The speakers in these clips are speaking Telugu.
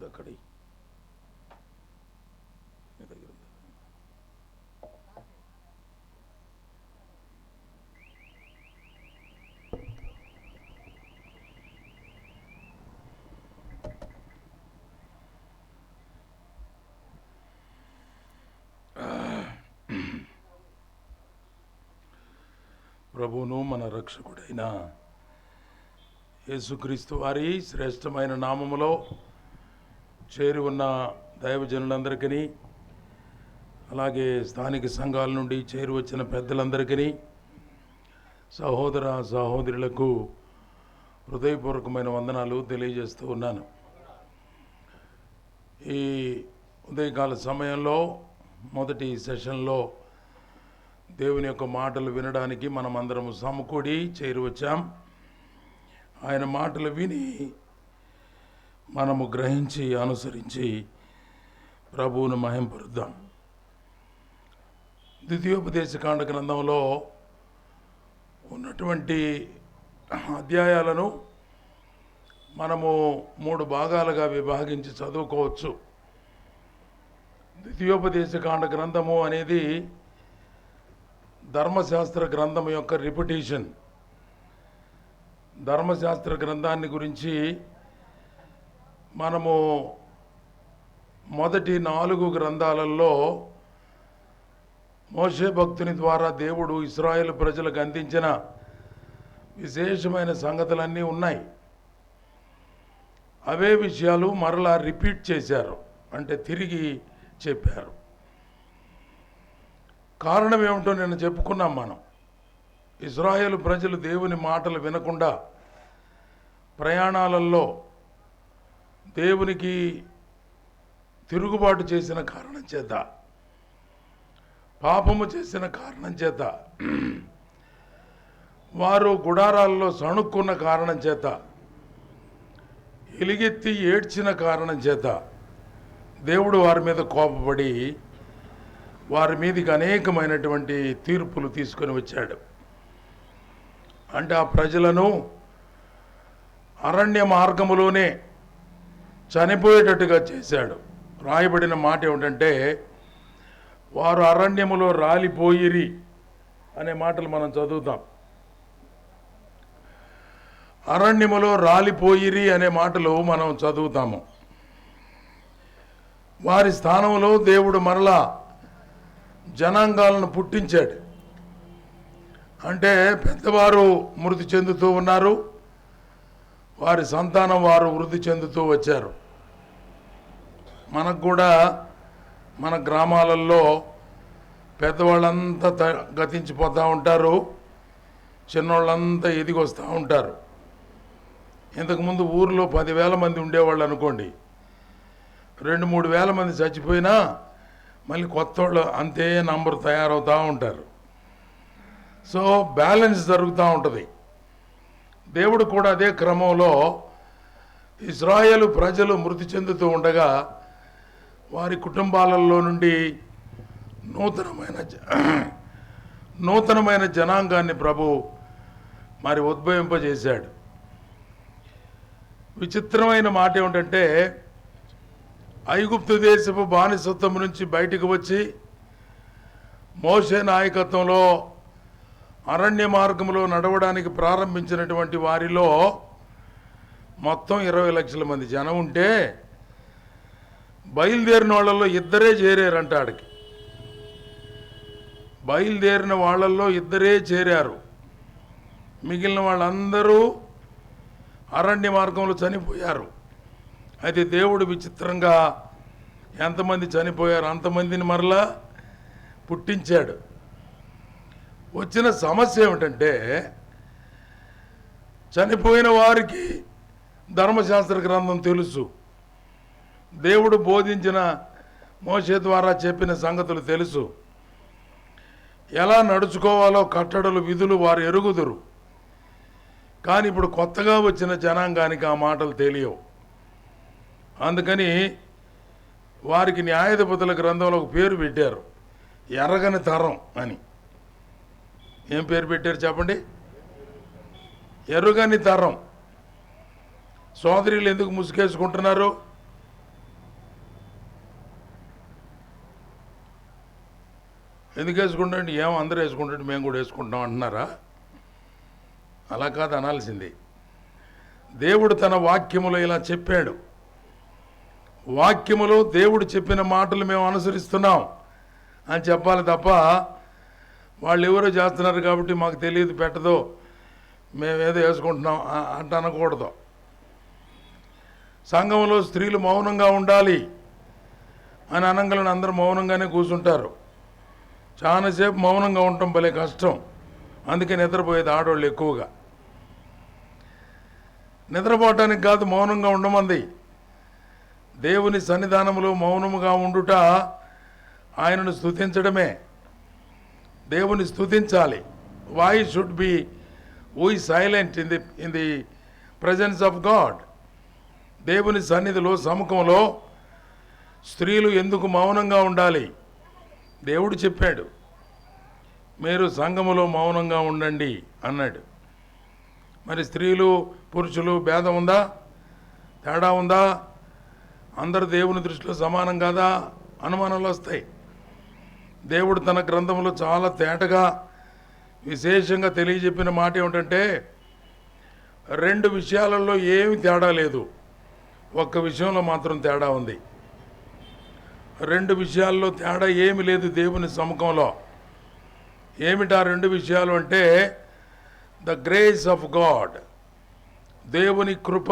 అక్కడి మీ దగ్గర ఉంది. ప్రభువును మన రక్షకుడైన యేసుక్రీస్తు వారి శ్రేష్టమైన నామములో చేరి ఉన్న దైవజనులందరికీ, అలాగే స్థానిక సంఘాల నుండి చేరి వచ్చిన పెద్దలందరికీ, సహోదర సహోదరులకు హృదయపూర్వకమైన వందనాలు తెలియజేస్తూ ఉన్నాను. ఈ ఉదయకాల సమయంలో మొదటి సెషన్లో దేవుని యొక్క మాటలు వినడానికి మనం అందరము సమకూడి చేరి వచ్చాం. ఆయన మాటలు విని మనము గ్రహించి అనుసరించి ప్రభువును మహింపరుద్దాం. ద్వితీయోపదేశకాండ గ్రంథంలో ఉన్నటువంటి అధ్యాయాలను మనము 3 భాగాలుగా విభాగించి చదువుకోవచ్చు. ద్వితీయోపదేశకాండ గ్రంథము అనేది ధర్మశాస్త్ర గ్రంథం యొక్క రిపిటేషన్. ధర్మశాస్త్ర గ్రంథాన్ని గురించి మనము మొదటి 4 గ్రంథాలలో మోషే భక్తుని ద్వారా దేవుడు ఇశ్రాయేలు ప్రజలకు అందించిన విశేషమైన సంగతులన్నీ ఉన్నాయి. అవే విషయాలు మరలా రిపీట్ చేశారు, అంటే తిరిగి చెప్పారు. కారణం ఏమిటో నేను చెప్పుకున్నాం. మనం ఇశ్రాయేలు ప్రజలు దేవుని మాటలు వినకుండా ప్రయాణాలలో దేవునికి తిరుగుబాటు చేసిన కారణం చేత, పాపము చేసిన కారణం చేత, వారు గుడారాల్లో సణుక్కున్న కారణం చేత, ఎలుగెత్తి ఏడ్చిన కారణం చేత దేవుడు వారి మీద కోపపడి వారి మీదకి అనేకమైనటువంటి తీర్పులు తీసుకొని వచ్చాడు. అంటే ఆ ప్రజలను అరణ్య మార్గములోనే చనిపోయేటట్టుగా చేశాడు. రాయబడిన మాట ఏమిటంటే, వారు అరణ్యములో రాలిపోయిరి అనే మాటలు మనం చదువుతాం. అరణ్యములో రాలిపోయిరి అనే మాటలు మనం చదువుతాము. వారి స్థానంలో దేవుడు మరలా జనాంగాలను పుట్టించాడు. అంటే పెద్దవారు మృతి చెందుతూ ఉన్నారు, వారి సంతానం వారు వృద్ధి చెందుతూ వచ్చారు. మనకు కూడా మన గ్రామాలలో పెద్దవాళ్ళంతా గతించిపోతూ ఉంటారు, చిన్నోళ్ళంతా ఎదిగొస్తూ ఉంటారు. ఇంతకుముందు ఊరిలో 10,000 మంది ఉండేవాళ్ళు అనుకోండి, 2-3 వేల మంది చచ్చిపోయినా మళ్ళీ కొత్త వాళ్ళు అంతే నంబర్ తయారవుతూ ఉంటారు. సో బ్యాలెన్స్ జరుగుతూ ఉంటుంది. దేవుడు కూడా అదే క్రమంలో ఇశ్రాయేలు ప్రజలు మృతి చెందుతూ ఉండగా వారి కుటుంబాలలో నుండి నూతనమైన జనాంగాన్ని ప్రభు మరి ఉద్భవింపజేశాడు. విచిత్రమైన మాట ఏమిటంటే, ఐగుప్తు దేశపు బానిసత్వం నుంచి బయటకు వచ్చి మోషే నాయకత్వంలో అరణ్య మార్గంలో నడవడానికి ప్రారంభించినటువంటి వారిలో మొత్తం 20 లక్షల మంది జనం ఉంటే బయలుదేరిన వాళ్ళల్లో 2 చేరారంట. ఆడికి బయలుదేరిన వాళ్ళల్లో 2 చేరారు. మిగిలిన వాళ్ళందరూ అరణ్య మార్గంలో చనిపోయారు. అయితే దేవుడు విచిత్రంగా ఎంతమంది చనిపోయారు అంతమందిని మరలా పుట్టించాడు. వచ్చిన సమస్య ఏమిటంటే, చనిపోయిన వారికి ధర్మశాస్త్ర గ్రంథం తెలుసు, దేవుడు బోధించిన మోషే ద్వారా చెప్పిన సంగతులు తెలుసు, ఎలా నడుచుకోవాలో కట్టడలు విధులు వారు ఎరుగుదురు. కానీ ఇప్పుడు కొత్తగా వచ్చిన జనాంగానికి ఆ మాటలు తెలియవు. అందుకని వారికి న్యాయాధిపతుల గ్రంథంలో ఒక పేరు పెట్టారు, ఎరగని తరం అని. ఏం పేరు పెట్టారు చెప్పండి? ఎరుగని తరం. సోదరులు ఎందుకు ముసుగేసుకుంటున్నారు? ఎందుకు వేసుకుంటాండి, ఏమో అందరూ వేసుకుంటుంటే మేము కూడా వేసుకుంటాం అంటున్నారా? అలా కాదు అనాల్సింది. దేవుడు తన వాక్యములో ఇలా చెప్పాడు, వాక్యములో దేవుడు చెప్పిన మాటలు మేము అనుసరిస్తున్నాం అని చెప్పాలి తప్ప వాళ్ళు ఎవరో చేస్తున్నారు కాబట్టి మాకు తెలియదు పెట్టదో మేమేదో వేసుకుంటున్నాం అంట అనకూడదు. సంఘంలో స్త్రీలు మౌనంగా ఉండాలి అని అనంగలను అందరూ మౌనంగానే కూర్చుంటారు. చాలాసేపు మౌనంగా ఉండటం భలే కష్టం. అందుకే నిద్రపోయేది ఆడవాళ్ళు ఎక్కువగా. నిద్రపోవటానికి కాదు మౌనంగా ఉండమంది. దేవుని సన్నిధానంలో మౌనముగా ఉండుట ఆయనను స్తుతించడమే. దేవుని స్తుతించాలి. Why should be we silent in the presence of God? దేవుని సన్నిధిలో సముఖంలో స్త్రీలు ఎందుకు మౌనంగా ఉండాలి? దేవుడు చెప్పాడు, మీరు సంఘములో మౌనంగా ఉండండి అన్నాడు. మరి స్త్రీలు పురుషులు భేదం ఉందా? తేడా ఉందా? అందరు దేవుని దృష్టిలో సమానం కాదా? అనుమానాలు వస్తాయి. దేవుడు తన గ్రంథంలో చాలా తేటగా విశేషంగా తెలియజెప్పిన మాట ఏమిటంటే, 2 విషయాలలో ఏమి తేడా లేదు, ఒక్క విషయంలో మాత్రం తేడా ఉంది. 2 విషయాల్లో తేడా ఏమి లేదు దేవుని సముఖంలో. ఏమిటా 2 విషయాలు అంటే, ద గ్రేస్ ఆఫ్ గాడ్, దేవుని కృప.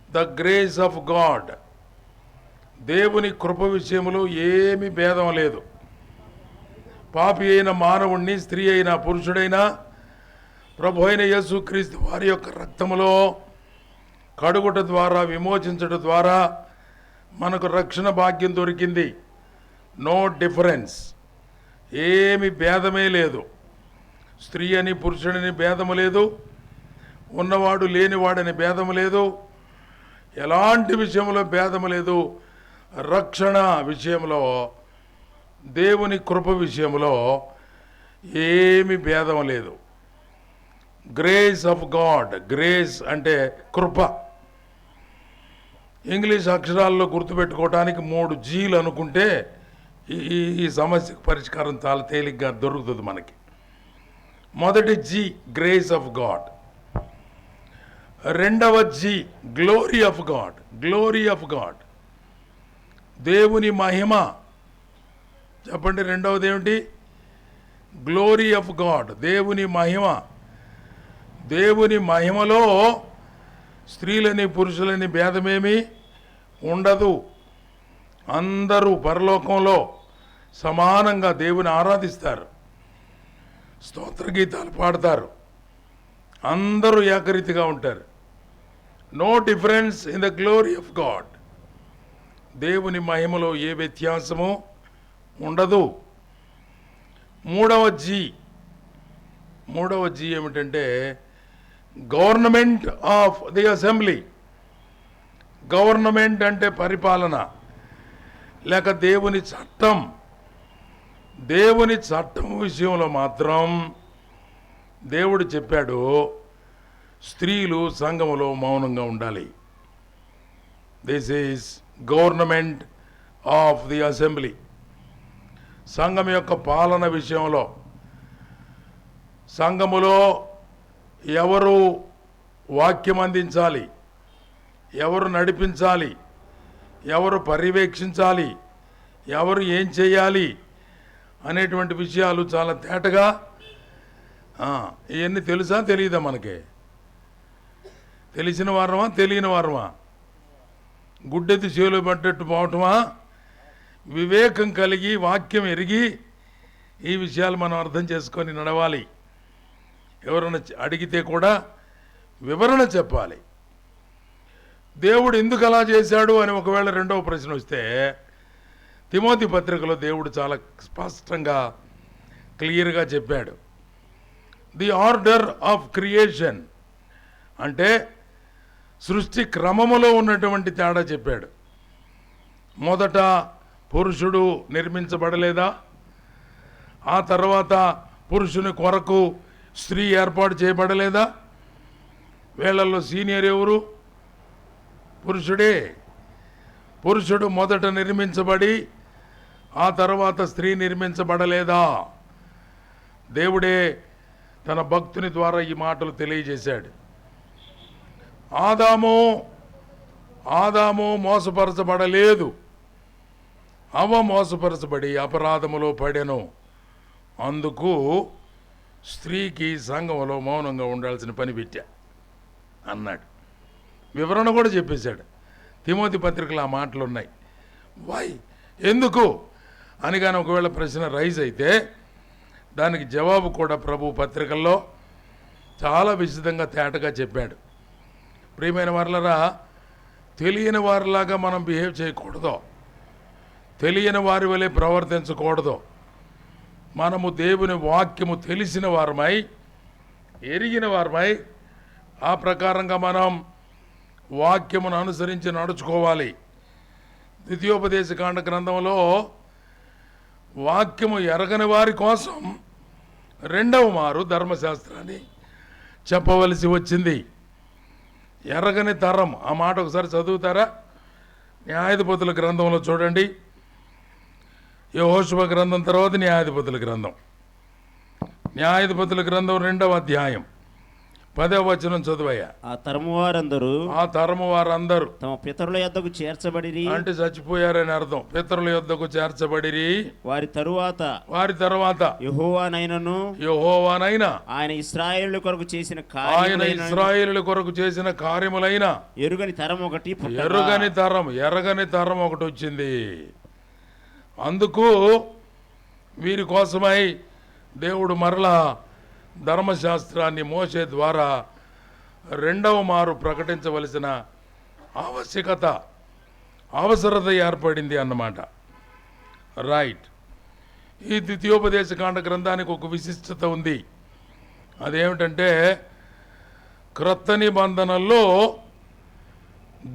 ద గ్రేస్ ఆఫ్ గాడ్, దేవుని కృప విషయంలో ఏమి భేదం లేదు. పాపి అయిన మానవుణ్ణి, స్త్రీ అయినా పురుషుడైనా ప్రభు అయిన యేసుక్రీస్తు వారి యొక్క రక్తములో కడుగుట ద్వారా, విమోచించడం ద్వారా మనకు రక్షణ భాగ్యం దొరికింది. నో డిఫరెన్స్, ఏమి భేదమే లేదు. స్త్రీ అని పురుషుడని భేదము లేదు, ఉన్నవాడు లేనివాడని భేదము లేదు, ఎలాంటి విషయంలో భేదము లేదు. రక్షణ విషయంలో, దేవుని కృప విషయంలో ఏమి భేదం లేదు. గ్రేస్ ఆఫ్ గాడ్, గ్రేస్ అంటే కృప. ఇంగ్లీష్ అక్షరాల్లో గుర్తుపెట్టుకోవటానికి 3 జీలు అనుకుంటే ఈ సమస్యకు పరిష్కారం చాలా తేలిగ్గా దొరుకుతుంది మనకి. మొదటి జీ గ్రేస్ ఆఫ్ గాడ్, రెండవ G glory of God. Glory of God, దేవుని మహిమ. చెప్పండి, రెండవది ఏమిటి? గ్లోరీ ఆఫ్ గాడ్, దేవుని మహిమ. దేవుని మహిమలో స్త్రీలని పురుషులని భేదమేమి ఉండదు. అందరూ పరలోకంలో సమానంగా దేవుని ఆరాధిస్తారు, స్తోత్ర గీతాలు పాడతారు, అందరూ ఏకరీతిగా ఉంటారు. No difference in the glory of God. దేవుని మహిమలో ఏ వ్యత్యాసము ఉండదు. మూడవ జీ ఏమిటంటే, government of the assembly. Government అంటే పరిపాలన లేక దేవుని చట్టం. దేవుని చట్టం విషయంలో మాత్రం దేవుడు చెప్పాడు, స్త్రీలు సంఘములో మౌనంగా ఉండాలి. This is government of the assembly. సంఘం యొక్క పాలన విషయంలో, సంఘములో ఎవరు వాక్యం అందించాలి, ఎవరు నడిపించాలి, ఎవరు పర్యవేక్షించాలి, ఎవరు ఏం చేయాలి అనేటువంటి విషయాలు చాలా తేటగా. ఇవన్నీ తెలుసా తెలియదా? మనకి తెలిసిన వారమా తెలియని వారమా? గుడ్డెత్తి చేలో పడ్డట్టు పోవటమా? వివేకం కలిగి వాక్యం ఎరిగి ఈ విషయాలు మనం అర్థం చేసుకొని నడవాలి. ఎవరైనా అడిగితే కూడా వివరణ చెప్పాలి. దేవుడు ఎందుకు అలా చేశాడు అని ఒకవేళ రెండవ ప్రశ్న వస్తే, తిమోతి పత్రికలో దేవుడు చాలా స్పష్టంగా క్లియర్గా చెప్పాడు. ది ఆర్డర్ ఆఫ్ క్రియేషన్ అంటే సృష్టి క్రమములో ఉన్నటువంటి తేడా చెప్పాడు. మొదట పురుషుడు నిర్మించబడలేదా? ఆ తర్వాత పురుషుని కొరకు స్త్రీ ఏర్పాటు చేయబడలేదా? వీళ్ళల్లో సీనియర్ ఎవరు? పురుషుడే. పురుషుడు మొదట నిర్మించబడి ఆ తర్వాత స్త్రీ నిర్మించబడలేదా? దేవుడే తన భక్తుని ద్వారా ఈ మాటలు తెలియజేశాడు. ఆదాము మోసపరచబడలేదు, అవ్వ మోసపరచబడి అపరాధములో పడెను. అందుకు స్త్రీకి సంఘంలో మౌనంగా ఉండాల్సిన పని పెట్టా అన్నాడు. వివరణ కూడా చెప్పేశాడు. తిమోతి పత్రికలు ఆ మాటలు ఉన్నాయి. వై, ఎందుకు అని కానీ ఒకవేళ ప్రశ్న రైజ్ అయితే దానికి జవాబు కూడా ప్రభు పత్రికల్లో చాలా విశదంగా తేటగా చెప్పాడు. ప్రియమైన వారలారా, తెలియని వారిలాగా మనం బిహేవ్ చేయకూడదు, తెలియని వారి వలె ప్రవర్తించకూడదు. మనము దేవుని వాక్యము తెలిసిన వారమై, ఎరిగిన వారమై, ఆ ప్రకారంగా మనం వాక్యమును అనుసరించి నడుచుకోవాలి. ద్వితీయోపదేశకాండ గ్రంథంలో వాక్యము ఎరగని వారి కోసం రెండవ మారు ధర్మశాస్త్రాన్ని చెప్పవలసి వచ్చింది. ఎరగని తరం, ఆ మాట ఒకసారి చదువుతారా? న్యాయాధిపతుల గ్రంథంలో చూడండి. యెహోషువ గ్రంథం తర్వాత న్యాయాధిపతుల గ్రంథం. న్యాయాధిపతుల గ్రంథం 2వ అధ్యాయం 10వ వచనం చదువయ్యా. ఆ తరము వారందరూ తమ పితరుల యొద్దకు చేర్చబడిరి, అంటే చచ్చిపోయారని అర్థం. పితరుల యొద్దకు చేర్చబడిరి. వారి తరువాత యెహోవానైనా ఆయన ఇశ్రాయేలు కొరకు చేసిన కార్యములైన ఎరుగని తరం ఒకటి వచ్చింది. అందుకు వీరి కోసమై దేవుడు మరలా ధర్మశాస్త్రాన్ని మోషే ద్వారా రెండవ మారు ప్రకటించవలసిన అవసరత ఏర్పడింది అన్నమాట. రైట్. ఈ ద్వితీయోపదేశకాండ గ్రంథానికి ఒక విశిష్టత ఉంది. అదేమిటంటే, క్రొత్త నిబంధనల్లో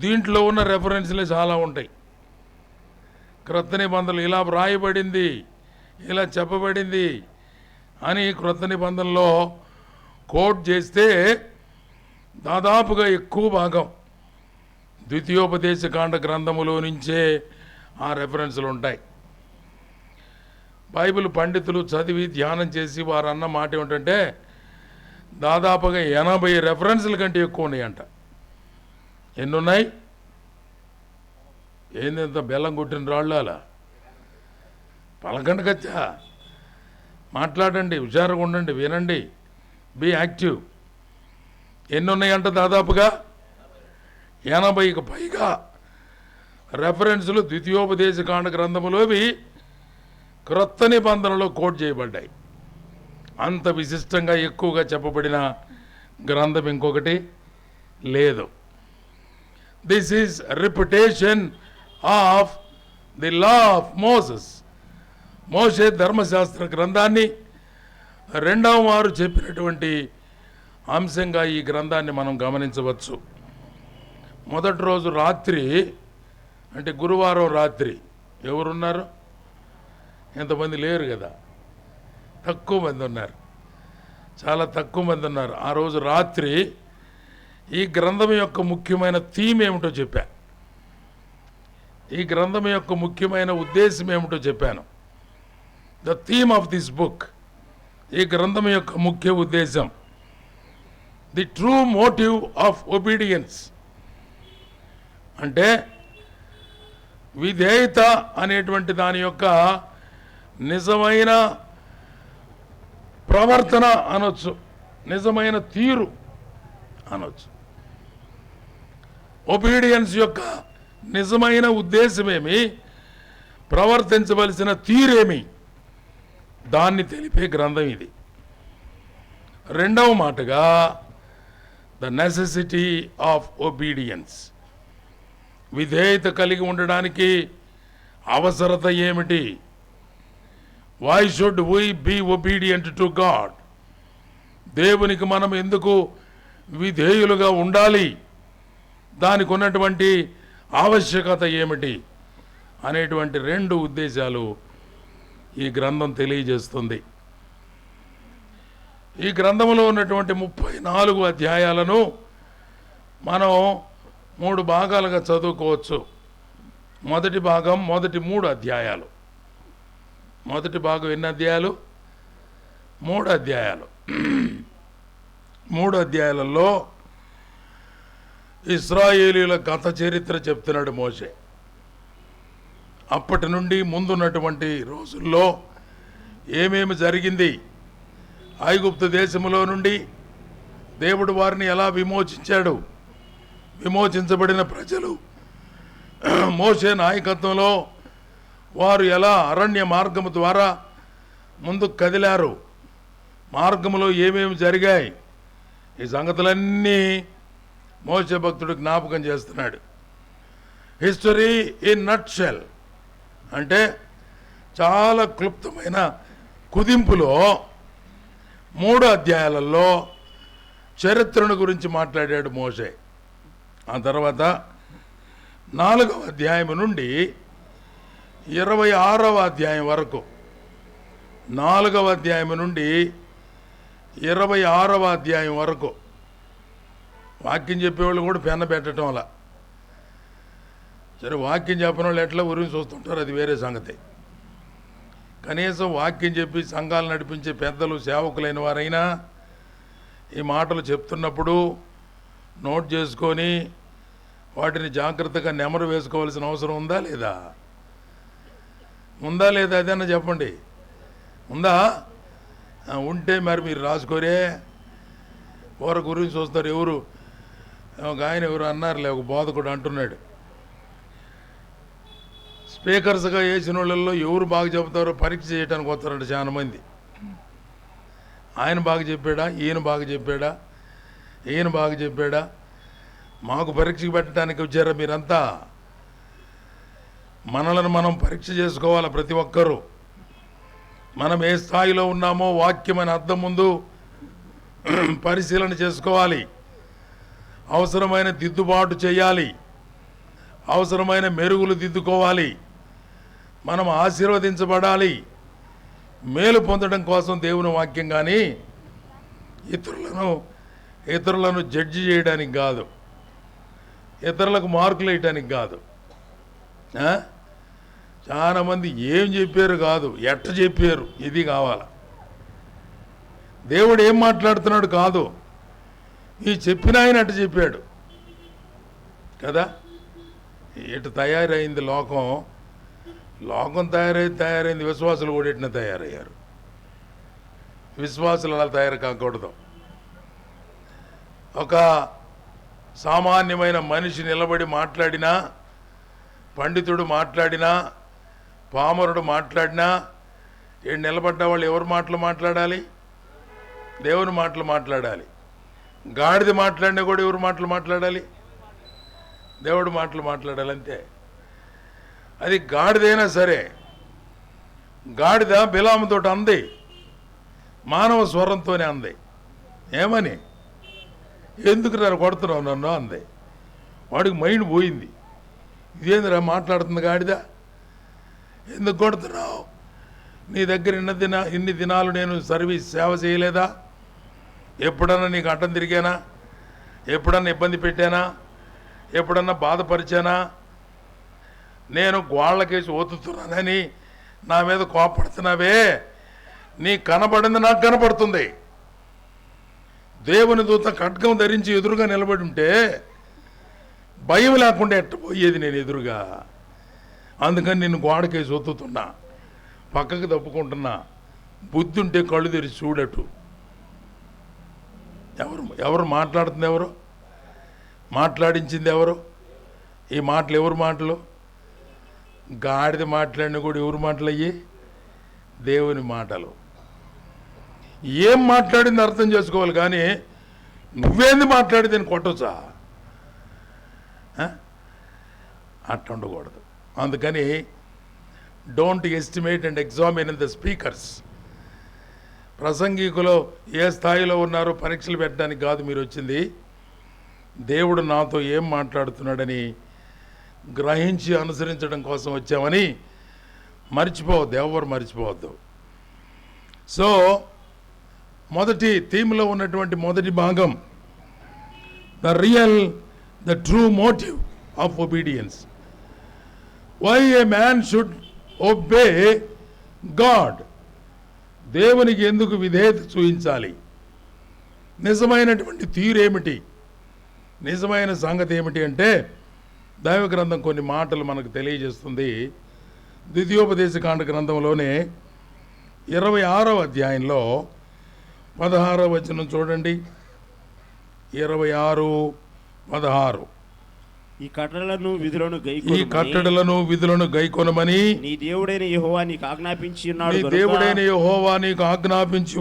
దీంట్లో ఉన్న రెఫరెన్స్లు చాలా ఉంటాయి. క్రొత్త నిబంధనలు ఇలా వ్రాయబడింది, ఇలా చెప్పబడింది అని క్రొత్త నిబంధనలో కోట్ చేస్తే దాదాపుగా ఎక్కువ భాగం ద్వితీయోపదేశకాండ గ్రంథములో నుంచే ఆ రెఫరెన్స్లు ఉంటాయి. బైబిల్ పండితులు చదివి ధ్యానం చేసి వారు అన్న మాట ఏమిటంటే, దాదాపుగా 80 రెఫరెన్స్ల కంటే ఎక్కువ ఉన్నాయంట. ఎన్నున్నాయి? ఏందంత బెల్లం కొట్టిన రాళ్ళు అలా పలకండి కచ్చా, మాట్లాడండి, హుషారుగా ఉండండి, వినండి, బీ యాక్టివ్. ఎన్ని ఉన్నాయంట? దాదాపుగా 80కి పైగా రెఫరెన్సులు ద్వితీయోపదేశకాండ గ్రంథములోవి క్రొత్త నిబంధనలో కోట్ చేయబడ్డాయి. అంత విశిష్టంగా ఎక్కువగా చెప్పబడిన గ్రంథం ఇంకొకటి లేదు. This is repetition of the law of Moses. మోషే ధర్మశాస్త్ర గ్రంథాన్ని రెండవ మారు చెప్పినటువంటి అంశంగా ఈ గ్రంథాన్ని మనం గమనించవచ్చు. మొదటి రోజు రాత్రి, అంటే గురువారం రాత్రి, ఎవరున్నారు? ఎంతమంది లేరు కదా, తక్కువ మంది ఉన్నారు, చాలా తక్కువ మంది ఉన్నారు. ఆ రోజు రాత్రి ఈ గ్రంథం యొక్క ముఖ్యమైన థీమ్ ఏమిటో చెప్పా, ఈ గ్రంథం యొక్క ముఖ్యమైన ఉద్దేశం ఏమిటో చెప్పాను. The theme of this book, ఈ గ్రంథం యొక్క ముఖ్య ఉద్దేశం, the true motive of obedience, అంటే విధేయత అనేటువంటి దాని యొక్క నిజమైన ప్రవర్తన అనొచ్చు, నిజమైన తీరు అనొచ్చు. ఒబీడియన్స్ యొక్క నిజమైన ఉద్దేశమేమి, ప్రవర్తించవలసిన తీరేమి, దాన్ని తెలిపే గ్రంథం ఇది. రెండవ మాటగా ద నెసెసిటీ ఆఫ్ ఒబీడియన్స్, విధేయత కలిగి ఉండడానికి అవసరత ఏమిటి? Why should we be obedient to God? దేవునికి మనం ఎందుకు విధేయులుగా ఉండాలి, దానికి ఉన్నటువంటి ఆవశ్యకత ఏమిటి అనేటువంటి రెండు ఉద్దేశాలు ఈ గ్రంథం తెలియజేస్తుంది. ఈ గ్రంథంలో ఉన్నటువంటి 34 అధ్యాయాలను మనం 3 భాగాలుగా చదువుకోవచ్చు. మొదటి భాగం, మొదటి 3 అధ్యాయాలు మొదటి భాగం ఎన్ని అధ్యాయాలు? 3 అధ్యాయాలు. 3 అధ్యాయాలలో ఇశ్రాయేలీయుల గత చరిత్ర చెప్తున్నాడు మోషే. అప్పటి నుండి ముందున్నటువంటి రోజుల్లో ఏమేమి జరిగింది, ఐగుప్తు దేశంలో నుండి దేవుడు వారిని ఎలా విమోచించాడు, విమోచించబడిన ప్రజలు మోషే నాయకత్వంలో వారు ఎలా అరణ్య మార్గము ద్వారా ముందుకు కదిలారు, మార్గంలో ఏమేమి జరిగాయి, ఈ సంగతులన్నీ మోషే భక్తుడు జ్ఞాపకం చేస్తున్నాడు. హిస్టరీ ఇన్ నట్షెల్ అంటే చాలా క్లుప్తమైన కుదింపులో 3 అధ్యాయాలలో చరిత్రను గురించి మాట్లాడాడు మోషే. ఆ తర్వాత 4వ అధ్యాయం నుండి 26వ అధ్యాయం వరకు, 4వ అధ్యాయం నుండి 26వ అధ్యాయం వరకు వాక్యం చెప్పేవాళ్ళు కూడా పెన్న పెట్టడం అలా. సరే, వాక్యం చెప్పిన వాళ్ళు ఎట్లా ఉరిమి చూస్తుంటారు, అది వేరే సంగతి. కనీసం వాక్యం చెప్పి సంఘాలు నడిపించే పెద్దలు, సేవకులైన వారైనా ఈ మాటలు చెప్తున్నప్పుడు నోట్ చేసుకొని వాటిని జాగ్రత్తగా నెమరు వేసుకోవాల్సిన అవసరం ఉందా లేదా? ఉందా లేదా? అదన్నా చెప్పండి. ఉందా? ఉంటే మరి మీరు రాసుకోరే. వారి గురించి చూస్తారు. ఎవరు ఒక ఆయన ఎవరు అన్నారులే, ఒక బోధకుడు అంటున్నాడు, స్పీకర్స్గా వేసిన వాళ్ళల్లో ఎవరు బాగా చెబుతారో పరీక్ష చేయడానికి వస్తారంట చాలా మంది. ఆయన బాగా చెప్పాడా, ఈయన బాగా చెప్పాడా, ఈయన బాగా చెప్పాడా, మాకు పరీక్షకు పెట్టడానికి వచ్చారా మీరంతా? మనలను మనం పరీక్ష చేసుకోవాలి. ప్రతి ఒక్కరూ మనం ఏ స్థాయిలో ఉన్నామో వాక్యమైన అర్థం ముందు పరిశీలన చేసుకోవాలి. అవసరమైన దిద్దుబాటు చేయాలి, అవసరమైన మెరుగులు దిద్దుకోవాలి. మనం ఆశీర్వదించబడాలి, మేలు పొందడం కోసం దేవుని వాక్యం. కానీ ఇతరులను జడ్జి చేయడానికి కాదు, ఇతరులకు మార్కులు వేయటానికి కాదు. చాలామంది ఏం చెప్పారు కాదు, ఎట్ట చెప్పారు ఇది కావాలి. దేవుడు ఏం మాట్లాడుతున్నాడు కాదు, ఈ చెప్పిన ఆయన అట్ట చెప్పాడు కదా. ఇటు తయారైంది లోకం, లోకం తయారైంది, విశ్వాసులు కూడా ఇట్లా తయారయ్యారు. విశ్వాసులు అలా తయారు కాకూడదు. ఒక సామాన్యమైన మనిషి నిలబడి మాట్లాడినా, పండితుడు మాట్లాడినా, పామరుడు మాట్లాడినా, నిలబడ్డ వాళ్ళు ఎవరు మాటలు మాట్లాడాలి? దేవుని మాటలు మాట్లాడాలి. గాడిద మాట్లాడినా కూడా ఎవరు మాటలు మాట్లాడాలి? దేవుడు మాటలు మాట్లాడాలి. అంతే. అది గాడిదైనా సరే, గాడిద బిలాముతో అంది, మానవ స్వరంతోనే అంది. ఏమని? ఎందుకు నన్ను కొడుతున్నావు నన్ను అంది. వాడికి మైండ్ పోయింది. ఇదేందిరా మాట్లాడుతుంది గాడిద, ఎందుకు కొడుతున్నావు? నీ దగ్గర ఇన్ని దినాలు నేను సేవ చేయలేదా? ఎప్పుడన్నా నీకు అడ్డం తిరిగానా? ఎప్పుడన్నా ఇబ్బంది పెట్టానా? ఎప్పుడన్నా బాధపరిచానా? నేను గోళ్ళకేసి ఒత్తుతున్నానని నా మీద కోపడుతున్నావే, నీ కనబడింది నాకు కనపడుతుంది. దేవుని దూత ఖడ్గం ధరించి ఎదురుగా నిలబడి ఉంటే భయం లేకుండా ఎట్టపోయేది నేను ఎదురుగా. అందుకని నిన్ను గోడకేసి ఒత్తుతున్నా, పక్కకు తప్పుకుంటున్నా. బుద్ధి ఉంటే కళ్ళు తెరిచి చూడటు. ఎవరు మాట్లాడుతుంది? ఎవరు మాట్లాడించింది? ఎవరు? ఈ మాటలు ఎవరు మాటలు? గాడిద మాట్లాడిన కూడా ఎవరు మాటలు అయ్యి? దేవుని మాటలు. ఏం మాట్లాడింది అర్థం చేసుకోవాలి. కానీ నువ్వేంది మాట్లాడితే నేను కొట్టొచ్చా? అట్లా ఉండకూడదు. అందుకని don't estimate and examine the speakers. ప్రసంగికులు ఏ స్థాయిలో ఉన్నారో పరీక్షలు పెట్టడానికి కాదు మీరు వచ్చింది. దేవుడు నాతో ఏం మాట్లాడుతున్నాడని గ్రహించి అనుసరించడం కోసం వచ్చామని మర్చిపోవద్దు, ఎవరు మర్చిపోవద్దు. సో మొదటి థీమ్లో ఉన్నటువంటి మొదటి భాగం, the true motive of obedience. Why a man should obey God. దేవునికి ఎందుకు విధేయత చూపించాలి? నిజమైనటువంటి తీరేమిటి? నిజమైన సంగతి ఏమిటి అంటే దైవ గ్రంథం కొన్ని మాటలు మనకు తెలియజేస్తుంది. ద్వితీయోపదేశకాండ గ్రంథంలోనే 26వ అధ్యాయంలో 16వ వచనం చూడండి. 26:16 ఈ కట్టడలను విధులను గైకొనమని నీ దేవుడైన యెహోవా నీకు ఆజ్ఞాపించి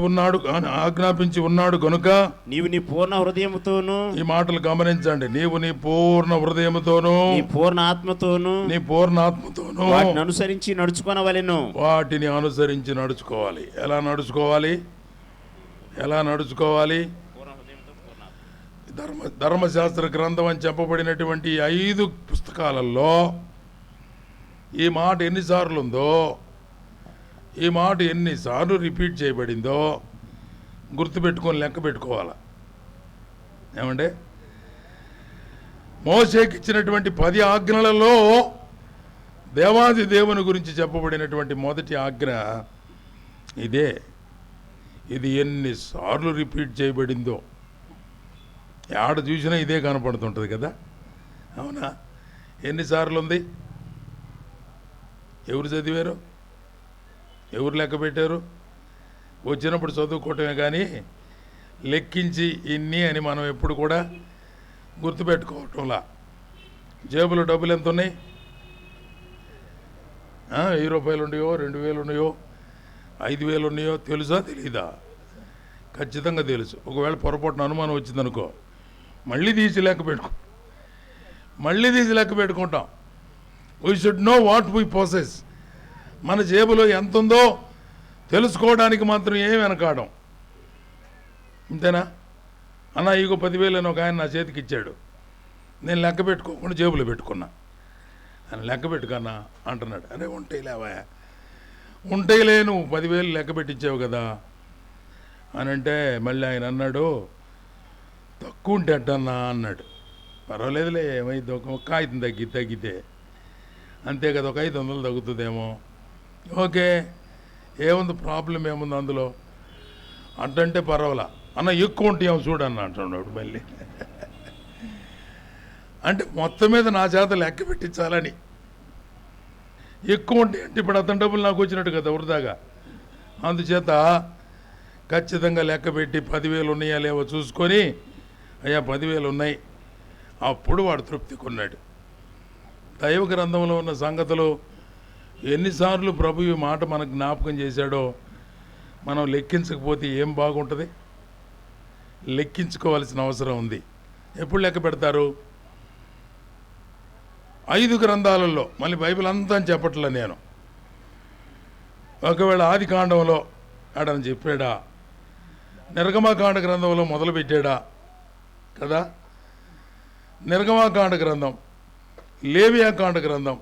ఉన్నాడు గనుక నీవు నీ పూర్ణ హృదయముతోను, ఈ మాటలు గమనించండి, నీవు నీ పూర్ణ హృదయముతోను, నీ పూర్ణ ఆత్మతోను వాటిని అనుసరించి నడుచుకోవాలి. ఎలా నడుచుకోవాలి? ధర్మశాస్త్ర గ్రంథం అని చెప్పబడినటువంటి 5 పుస్తకాలలో ఈ మాట ఎన్నిసార్లు ఉందో, ఈ మాట ఎన్నిసార్లు రిపీట్ చేయబడిందో గుర్తుపెట్టుకొని లెక్క పెట్టుకోవాలి. ఏమంటే మోషేకి ఇచ్చినటువంటి 10 ఆజ్ఞలలో దేవాది దేవుని గురించి చెప్పబడినటువంటి మొదటి ఆజ్ఞ ఇదే. ఇది ఎన్నిసార్లు రిపీట్ చేయబడిందో ఆడ చూసినా ఇదే కనపడుతుంటుంది కదా, అవునా? ఎన్నిసార్లు ఉంది? ఎవరు చదివారు? ఎవరు లెక్క పెట్టారు? వచ్చినప్పుడు చదువుకోవటమే కానీ లెక్కించి ఇన్ని అని మనం ఎప్పుడు కూడా గుర్తుపెట్టుకోవటంలా. జేబులో డబ్బులు ఎంత ఉన్నాయి? 1000 రూపాయలు ఉన్నాయో, 2000 ఉన్నాయో, 5000 ఉన్నాయో తెలుసా తెలీదా? ఖచ్చితంగా తెలుసు. ఒకవేళ పొరపాటున అనుమానం వచ్చిందనుకో మళ్ళీ తీసి లెక్క పెట్టుకుంటాం. We should know what we possess. మన జేబులో ఎంత ఉందో తెలుసుకోవడానికి మాత్రం ఏమి వెనకాడం. అంతేనా? అన్న ఇగో 10,000 అని ఒక ఆయన నా చేతికి ఇచ్చాడు, నేను లెక్క పెట్టుకోకుండా జేబులో పెట్టుకున్నా. ఆయన లెక్క పెట్టుకన్నా అంటున్నాడు. అరే ఉంటాయిలే నువ్వు 10,000 లెక్క పెట్టించావు కదా అని అంటే మళ్ళీ ఆయన అన్నాడు, తక్కువ ఉంటే అట్టన్నా అన్నాడు. పర్వాలేదులే, ఏమైంది, ఒక కాగితం తగ్గితే అంతే కదా, ఒక 500 తగ్గుతుందేమో, ఓకే, ఏముంది, ప్రాబ్లం ఏముంది అందులో అంటే పర్వాలా అన్న, ఎక్కువ ఉంటాయేమో చూడన్న అంటున్నాడు మళ్ళీ. అంటే మొత్తం మీద నా చేత లెక్క పెట్టించాలని. ఎక్కువ ఉంటే అంటే ఇప్పుడు అతని డబ్బులు నాకు వచ్చినట్టు కదా వృధాగా. అందుచేత ఖచ్చితంగా లెక్క పెట్టి 10,000 ఉన్నాయా లేవో చూసుకొని, అయ్యా 10,000 ఉన్నాయి, అప్పుడు వాడు తృప్తి కొన్నాడు. దైవ గ్రంథంలో ఉన్న సంగతులు ఎన్నిసార్లు ప్రభు ఈ మాట మనకు జ్ఞాపకం చేశాడో మనం లెక్కించకపోతే ఏం బాగుంటుంది? లెక్కించుకోవాల్సిన అవసరం ఉంది. ఎప్పుడు లెక్క పెడతారు? 5 గ్రంథాలలో, మళ్ళీ బైబిల్ అంతా అని చెప్పట్లే నేను. ఒకవేళ ఆది కాండంలో ఆడని చెప్పాడా, నిర్గమాకాండ గ్రంథంలో మొదలుపెట్టాడా కదా, నిర్గమాకాండ గ్రంథం, లేవియాకాండ గ్రంథం,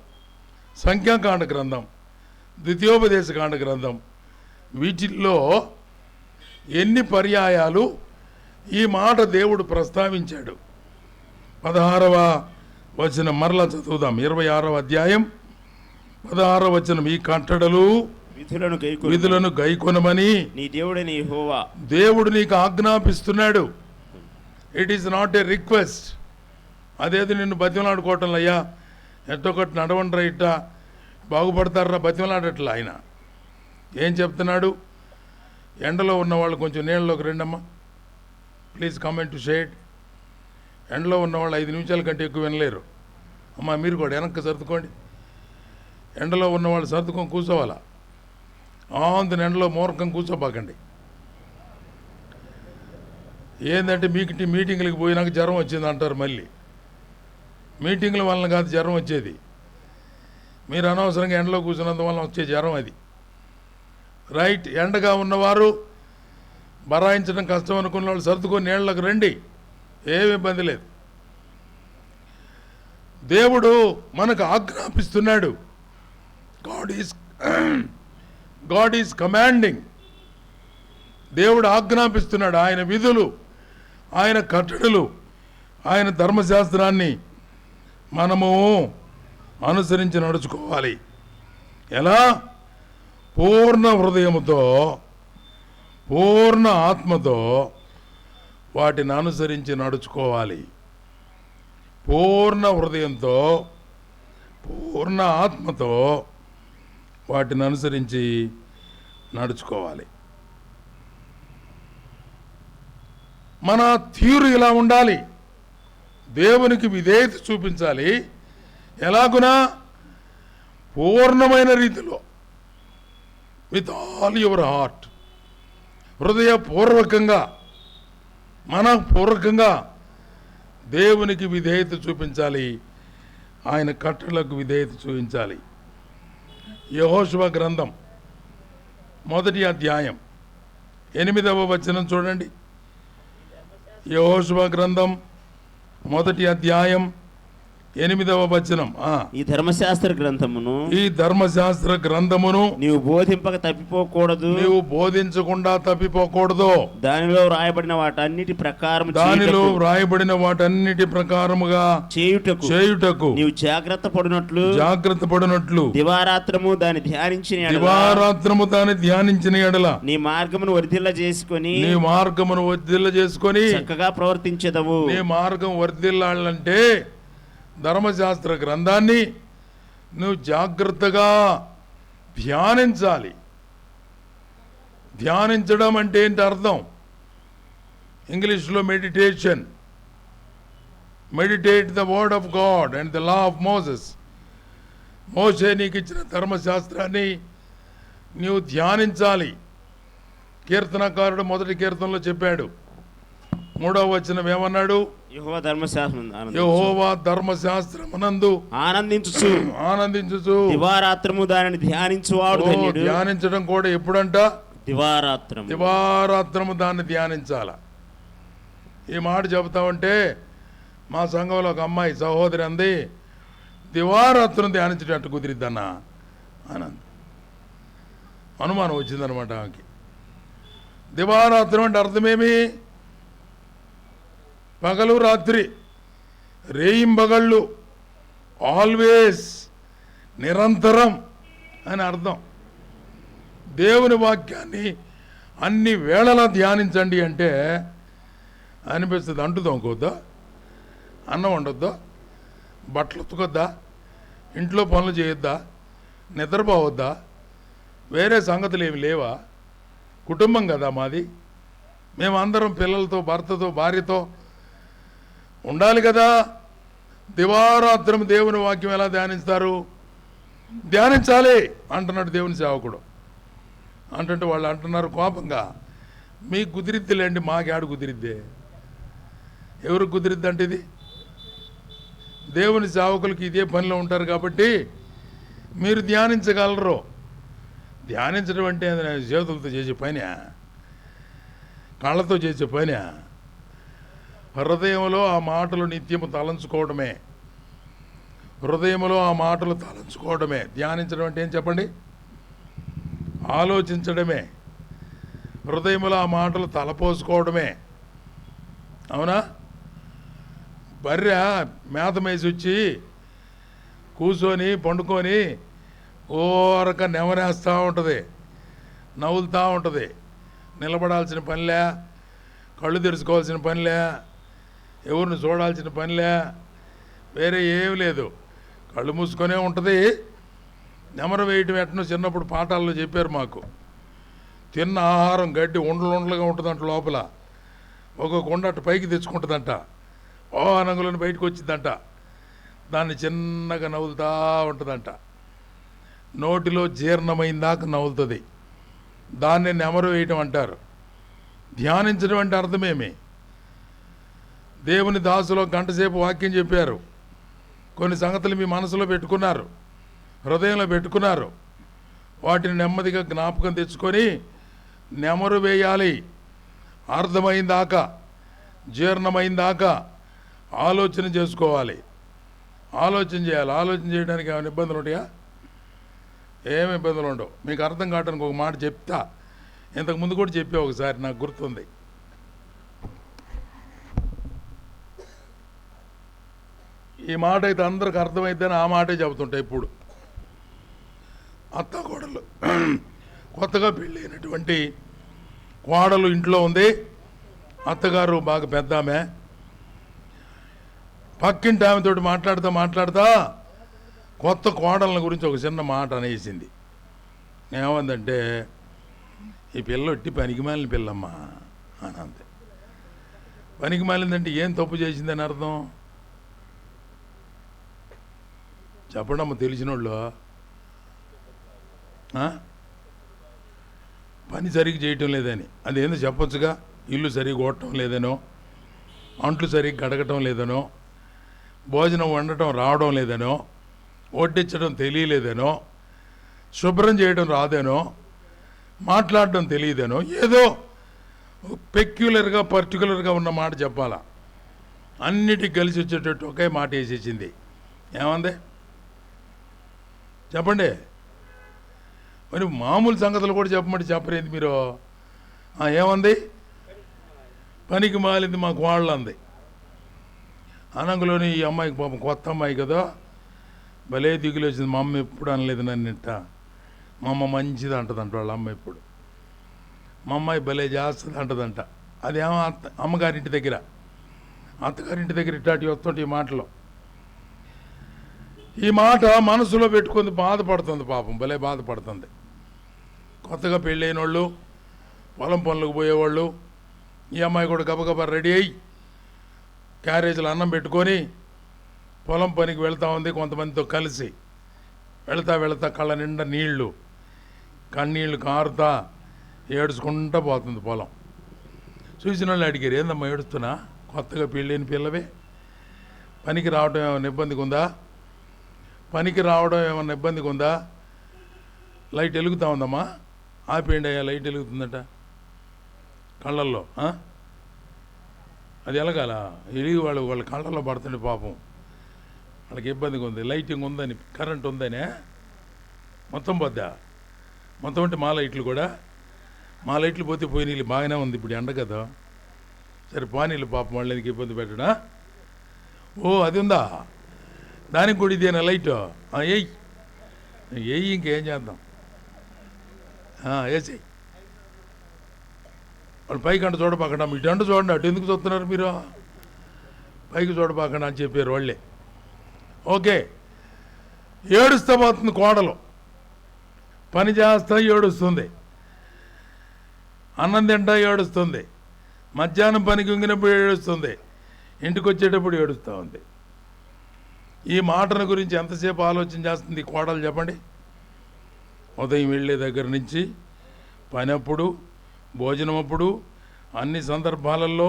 సంఖ్యాకాండ గ్రంథం, ద్వితీయోపదేశకాండ గ్రంథం, వీటిల్లో ఎన్ని పర్యాయాలు ఈ మాట దేవుడు ప్రస్తావించాడు? 16వ వచనం మరలా చదువుదాం. 26వ అధ్యాయం 16వ వచనం, ఈ కట్టడలు విధులను గైకొనమని నీ దేవుడైన యెహోవా దేవుడు నీకు ఆజ్ఞాపిస్తున్నాడు. It is not a request. అదేది నిన్ను బతిమలాడుకోవటంలో, అయ్యా ఎట్టొకటి నడవండ్రా, ఇట్ట బాగుపడతారా బతిమలాడట్లా. ఆయన ఏం చెప్తున్నాడు? ఎండలో ఉన్నవాళ్ళు కొంచెం నీళ్ళలోకి రండమ్మా, ప్లీజ్ కమెంట్ టు షేడ్. ఎండలో ఉన్నవాళ్ళు 5 నిమిషాల కంటే ఎక్కువ వినలేరు. అమ్మా మీరు కూడా వెనక్కి సర్దుకోండి. ఎండలో ఉన్నవాళ్ళు సర్దుకొని కూర్చోవాలా. ఆందుని ఎండలో మూర్ఖం కూర్చోబాకండి. ఏంటంటే మీటింగ్లకి పోయినాక జ్వరం వచ్చింది అంటారు. మళ్ళీ మీటింగ్ల వలన కాదు జ్వరం వచ్చేది, మీరు అనవసరంగా ఎండలో కూర్చున్నందు వలన వచ్చే జ్వరం అది. రైట్. ఎండగా ఉన్నవారు, బరాయించడం కష్టం అనుకున్న వాళ్ళు సర్దుకొని నీళ్ళకు రండి, ఏమి ఇబ్బంది లేదు. దేవుడు మనకు ఆజ్ఞాపిస్తున్నాడు. God is commanding. దేవుడు ఆజ్ఞాపిస్తున్నాడు. ఆయన విధులు, ఆయన కట్టడలు, ఆయన ధర్మశాస్త్రాన్ని మనము అనుసరించి నడుచుకోవాలి. ఎలా? పూర్ణ హృదయముతో పూర్ణ ఆత్మతో వాటిని అనుసరించి నడుచుకోవాలి. పూర్ణ హృదయంతో పూర్ణ ఆత్మతో వాటిని అనుసరించి నడుచుకోవాలి. మన తీరు ఇలా ఉండాలి. దేవునికి విధేయత చూపించాలి. ఎలాగునా? పూర్ణమైన రీతిలో, విత్ ఆల్ యువర్ హార్ట్, హృదయపూర్వకంగా, మనపూర్వకంగా దేవునికి విధేయత చూపించాలి. ఆయన కట్టడలకు విధేయత చూపించాలి. యెహోషువ గ్రంథం 1వ అధ్యాయం 8వ వచనం చూడండి. యెహోషువ గ్రంథం 1వ అధ్యాయం 8వ వచనం. ఈ ధర్మశాస్త్ర గ్రంథమును నీవు బోధింపక తప్పిపోకూడదు, నీవు బోధించకుండా తప్పిపోకూడదు. దానిలో వ్రాయబడిన వాటన్నిటి ప్రకారముగా చేయుటకు నీవు జాగ్రత్త పడినట్లు దివారాత్రము దాన్ని ధ్యానించిన ఎడల నీ మార్గమును వర్ధిల్ల చేసుకొని చక్కగా ప్రవర్తించెదవు. నీ మార్గం వర్ధిల్లాలంటే ధర్మశాస్త్ర గ్రంథాన్ని నువ్వు జాగ్రత్తగా ధ్యానించాలి. ధ్యానించడం అంటే ఏంటి అర్థం? ఇంగ్లీష్లో meditation. Meditate the word of God and the law of Moses. మోసే నీకు ఇచ్చిన ధర్మశాస్త్రాన్ని నీవు ధ్యానించాలి. కీర్తనకారుడు 1వ కీర్తనలో చెప్పాడు, 3వ వచనం ఏమన్నాడు? యెహోవా ధర్మశాస్త్రమునందు ఆనందించుచు దివారాత్రము దానిని ధ్యానించువాడు ధన్యుడు. ధ్యానించడం కూడా ఎప్పుడంట? దివారాత్రము దాన్ని ధ్యానించాల. ఈ మాట చెబుతామంటే మా సంఘంలో ఒక అమ్మాయి సహోదరి అంది, దివారాత్రం ధ్యానించేటట్టు కుదిరిద్దన్నా అని అనుమానం వచ్చిందనమాట ఆమెకి. దివారాత్రం అంటే అర్థమేమి? పగలు రాత్రి, రేయింబగళ్ళు, ఆల్వేస్, నిరంతరం అని అర్థం. దేవుని వాక్యాన్ని అన్ని వేళలా ధ్యానించండి అంటే అనిపిస్తుంది. అంటు తోముకోవద్దా, అన్నం వండొద్దా, బట్టలు ఉతుకొద్దా, ఇంట్లో పనులు చేయొద్దా, నిద్రపోవద్దా, వేరే సంగతులు ఏమి లేవా? కుటుంబం కదా మాది. మేమందరం పిల్లలతో, భర్తతో, భార్యతో ఉండాలి కదా. దివారాత్రం దేవుని వాక్యం ఎలా ధ్యానిస్తారు? ధ్యానించాలి అంటున్నాడు దేవుని సేవకుడు. అంటుంటే వాళ్ళు అంటున్నారు కోపంగా, మీకు కుదిరిద్దిలేండి, మాకేడు కుదిరిద్దే. ఎవరికి కుదిరిద్ది అంటే ఇది దేవుని సేవకులకి ఇదే పనిలో ఉంటారు కాబట్టి మీరు ధ్యానించగలరు. ధ్యానించడం అంటే చేతులతో చేసే పని, కళ్ళతో చేసే పని. హృదయంలో ఆ మాటలు నిత్యము తలంచుకోవడమే. హృదయంలో ఆ మాటలు తలంచుకోవడమే. ధ్యానించడం అంటే ఏం చెప్పండి? ఆలోచించడమే. హృదయంలో ఆ మాటలు తలపోసుకోవడమే. అవునా? బర్రె మేత మేసి వచ్చి కూర్చొని పండుకొని ఓరక నెమరేస్తూ ఉంటుంది, నవ్వులుతూ ఉంటుంది. నిలబడాల్సిన పనిలే, కళ్ళు తెరుచుకోవాల్సిన పనిలే, ఎవరిని చూడాల్సిన పనిలే, వేరే ఏమి లేదు. కళ్ళు మూసుకొనే ఉంటుంది. నెమరు వేయటం ఎట్టనో చిన్నప్పుడు పాఠాల్లో చెప్పారు మాకు. తిన్న ఆహారం గడ్డి ఉండలుగా ఉంటుందంట, లోపల ఒక కొండట్టు పైకి తెచ్చుకుంటుందంట, ఓ అనంగులను బయటకు వచ్చిందంట. దాన్ని చిన్నగా నవ్వులుతూ ఉంటుందంట. నోటిలో జీర్ణమైందాక నవ్వులుతుంది. దాన్ని నెమరు వేయటం అంటారు. ధ్యానించడం అంటే అర్థమేమి? దేవుని దాసులో గంటసేపు వాక్యం చెప్పారు. కొన్ని సంగతులు మీ మనసులో పెట్టుకున్నారు, హృదయంలో పెట్టుకున్నారు. వాటిని నెమ్మదిగా జ్ఞాపకం తెచ్చుకొని నెమరు వేయాలి. అర్థమైందాకా, జీర్ణమైందాకా ఆలోచన చేసుకోవాలి. ఆలోచన చేయాలి. ఆలోచన చేయడానికి ఏమైనా ఇబ్బందులు ఉంటాయా? ఏమి ఇబ్బందులు ఉండవు. మీకు అర్థం కావడానికి ఒక మాట చెప్తా. ఇంతకుముందు కూడా చెప్పా ఒకసారి, నాకు గుర్తుంది. ఈ మాట అయితే అందరికి అర్థమైతేనే ఆ మాటే చెబుతుంటా. ఇప్పుడు అత్త కోడలు కొత్తగా పెళ్ళైనటువంటి కోడలు ఇంట్లో ఉంది, అత్తగారు బాగా పెద్ద ఆమె. పక్కింటి ఆమెతో మాట్లాడుతా కొత్త కోడళ్ళ గురించి ఒక చిన్న మాట అనేసింది. ఏమందంటే, ఈ పిల్ల ఒట్టి పనికి మాలిన పిల్లమ్మా అని అంతే. పనికి మాలిందంటే ఏం తప్పు చేసిందని అర్థం చెప్పడమ్మ, తెలిసిన వాళ్ళు. పని సరిగ్గా చేయటం లేదని, అదేందో చెప్పొచ్చుగా. ఇల్లు సరిగ్గా కొట్టడం లేదనో, అంట్లు సరిగ్గా గడగటం లేదనో, భోజనం వండటం రావడం లేదనో, వడ్డించడం తెలియలేదనో, శుభ్రం చేయడం రాదేనో, మాట్లాడడం తెలియదేనో, ఏదో పెక్యులర్గా పర్టికులర్గా ఉన్న మాట చెప్పాలా. అన్నిటికి కలిసి వచ్చేటట్టు ఒకే మాట వేసేసింది. ఏమంది చెప్పండి. మరి మామూలు సంగతులు కూడా చెప్పమంటే చెప్పలేదు మీరు. ఏమంది? పనికి మాలింది మాకు వాళ్ళు అంది. అనంగులోని ఈ అమ్మాయికి పాపం కొత్త అమ్మాయి కదా, భలే దిగులు వచ్చింది. మా అమ్మ ఎప్పుడు అనలేదు నన్నింట. మా అమ్మ మంచిది అంటదంట వాళ్ళ అమ్మ. ఎప్పుడు మా అమ్మాయి భలే చేస్తుంది అంటదంట. అదేమో అమ్మగారింటి దగ్గర, అత్తగారింటి దగ్గర ఇట్లాంటి వస్తుంటే ఈ మాటలో, ఈ మాట మనసులో పెట్టుకొని బాధపడుతుంది పాపం, భలే బాధపడుతుంది. కొత్తగా పెళ్ళైన వాళ్ళు, పొలం పనులకు పోయేవాళ్ళు. ఈ అమ్మాయి కూడా గబగబా రెడీ అయ్యి క్యారేజీలో అన్నం పెట్టుకొని పొలం పనికి వెళ్తూ ఉంది. కొంతమందితో కలిసి వెళతా కళ్ళ నిండా నీళ్లు, కన్నీళ్ళు కారుతా ఏడుచుకుంటూ పోతుంది పొలం. చూసిన వాళ్ళు అడిగారు, ఏందమ్మా ఏడుస్తున్నా? కొత్తగా పెళ్ళైన పిల్లవే, పనికి రావడం ఏమైనా ఇబ్బందిగా ఉందా? పనికి రావడం ఏమన్నా ఇబ్బందిగా ఉందా? లైట్ వెలుగుతూ ఉందమ్మా. ఆపేయండి అయ్యా, లైట్ వెలుగుతుందట కళ్ళల్లో. అది ఎలగాల వెలిగి వాళ్ళ కళ్ళల్లో పడుతుంది పాపం. వాళ్ళకి ఇబ్బందిగా ఉంది, లైటింగ్ ఉందని, కరెంట్ ఉందనే. మొత్తం పోద్దా? మొత్తం అంటే మా లైట్లు కూడా, మా లైట్లు పోతే పోయినీళ్ళు బాగానే ఉంది. ఇప్పుడు ఎండ కదా, సరే పానీళ్ళు పాపం వాళ్ళకి ఇబ్బంది పెట్టడా. ఓ అది ఉందా, దానికి కూడా ఇదేనా లైట్? ఎయ్యి ఇంకేం చేద్దాం, వేసేయి. వాళ్ళు పైకి అంట చూడపాకండి, ఇటు అంట చూడండి, అటు ఎందుకు చూస్తున్నారు మీరు? పైకి చూడపాకండి అని చెప్పారు వాళ్ళే. ఓకే, ఏడుస్తా పోతుంది కోడలు, పని చేస్తా ఏడుస్తుంది, అన్నం తింటా ఏడుస్తుంది, మధ్యాహ్నం పనికి ఉంగినప్పుడు ఏడుస్తుంది, ఇంటికి వచ్చేటప్పుడు ఏడుస్తూ ఉంది. ఈ మాటల గురించి ఎంతసేపు ఆలోచన చేస్తుంది కోడలు చెప్పండి? ఉదయం వెళ్ళే దగ్గర నుంచి పని అప్పుడు, భోజనం అప్పుడు, అన్ని సందర్భాలలో,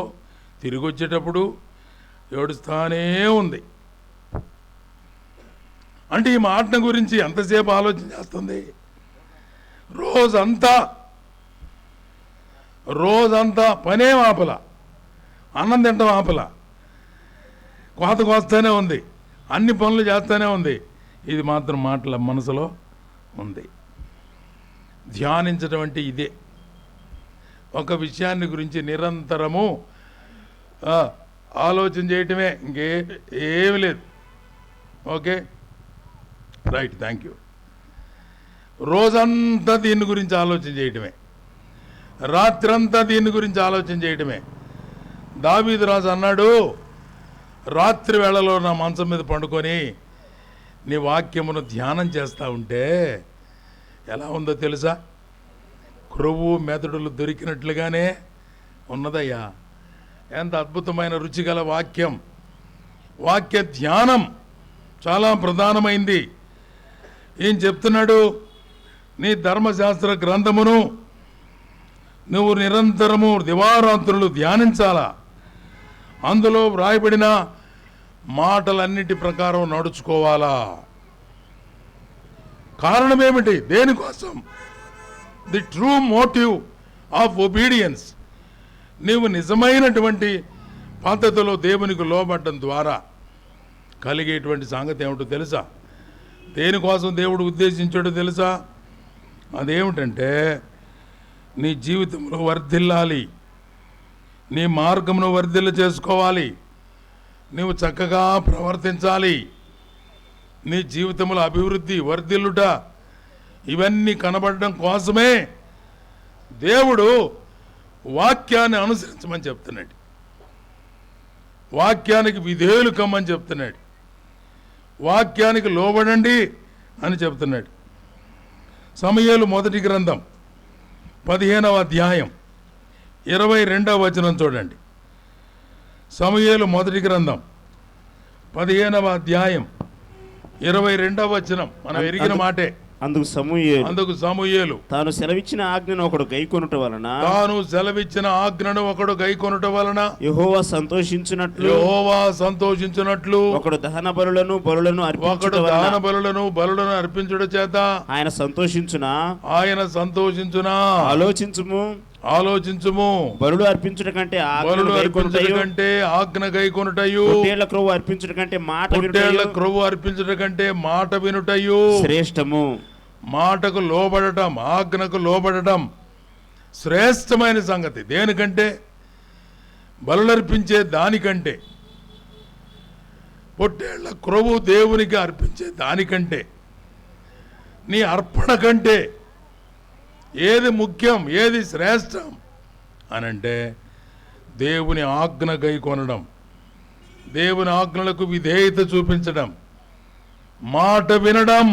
తిరిగి వచ్చేటప్పుడు ఏడుస్తానే ఉంది. అంటే ఈ మాటల గురించి ఎంతసేపు ఆలోచన చేస్తుంది? రోజంతా పనే ఆపల, అన్నం తింటాం ఆపల, కోతకు వస్తూనే ఉంది, అన్ని పనులు చేస్తూనే ఉంది. ఇది మాత్రం మాటల మనసులో ఉంది. ధ్యానించడం అంటే ఇదే. ఒక విషయాన్ని గురించి నిరంతరము ఆలోచన చేయటమే, ఏమి లేదు. Okay, right, thank you. రోజంతా దీని గురించి ఆలోచన చేయటమే, రాత్రంతా దీని గురించి ఆలోచన చేయటమే. దావీదు రాజు అన్నాడు, రాత్రి వేళలో నా మంచం మీద పండుకొని నీ వాక్యమును ధ్యానం చేస్తూ ఉంటే ఎలా ఉందో తెలుసా? క్రొవ్వు మెదడులు దొరికినట్లుగానే ఉన్నదయ్యా. ఎంత అద్భుతమైన రుచిగల వాక్యం. వాక్య ధ్యానం చాలా ప్రధానమైంది. ఏం చెప్తున్నాడు? నీ ధర్మశాస్త్ర గ్రంథమును నువ్వు నిరంతరము దివారాత్రులు ధ్యానించాలా, అందులో వ్రాయబడిన మాటలన్నిటి ప్రకారం నడుచుకోవాలా. కారణం ఏమిటి? దేనికోసం? The true motive of obedience. నీవు నిజమైనటువంటి పద్ధతిలో దేవునికి లోబడడం ద్వారా కలిగేటువంటి సంగతి ఏమిటో తెలుసా? దేనికోసం దేవుడు ఉద్దేశించాడో తెలుసా? అదేమిటంటే నీ జీవితంలో వర్ధిల్లాలి, నీ మార్గమును వర్ధిల్ల చేసుకోవాలి, నీవు చక్కగా ప్రవర్తించాలి, నీ జీవితంలో అభివృద్ధి వర్ధిల్లుట, ఇవన్నీ కనబడడం కోసమే దేవుడు వాక్యాన్ని అనుసరించమని చెప్తున్నాడు, వాక్యానికి విధేయులు కమ్మని చెప్తున్నాడు, వాక్యానికి లోబడండి అని చెప్తున్నాడు. సమూయేలు మొదటి గ్రంథం 15వ అధ్యాయం 22వ వచనం చూడండి. సమూయేలు మొదటి గ్రంథం 15వ అధ్యాయం 22వ వచనం మనం ఎరిగిన మాటే. అందుకు సమూయేలు తాను సెలవిచ్చిన ఆజ్ఞను ఒకడు గైకొనుట వలన యెహోవా సంతోషించునట్లు ఒకడు దహన బలులను అర్పించుట చేత ఆయన సంతోషించునా. ఆలోచించుము. బలులు అర్పించుట కంటే ఆజ్ఞ గైకొనుటయు, క్రొవ్వు అర్పించుట కంటే మాట వినుటయు శ్రేష్టము. మాటకు లోబడటం, ఆజ్ఞకు లోబడటం శ్రేష్టమైన సంగతి. దేనికంటే? బలులర్పించే దానికంటే, పొట్టేళ్ల క్రొవ్వు దేవునికి అర్పించే దానికంటే, నీ అర్పణ కంటే ఏది ముఖ్యం, ఏది శ్రేష్టం అనంటే దేవుని ఆజ్ఞ గైకొనడం, దేవుని ఆజ్ఞలకు విధేయత చూపించడం, మాట వినడం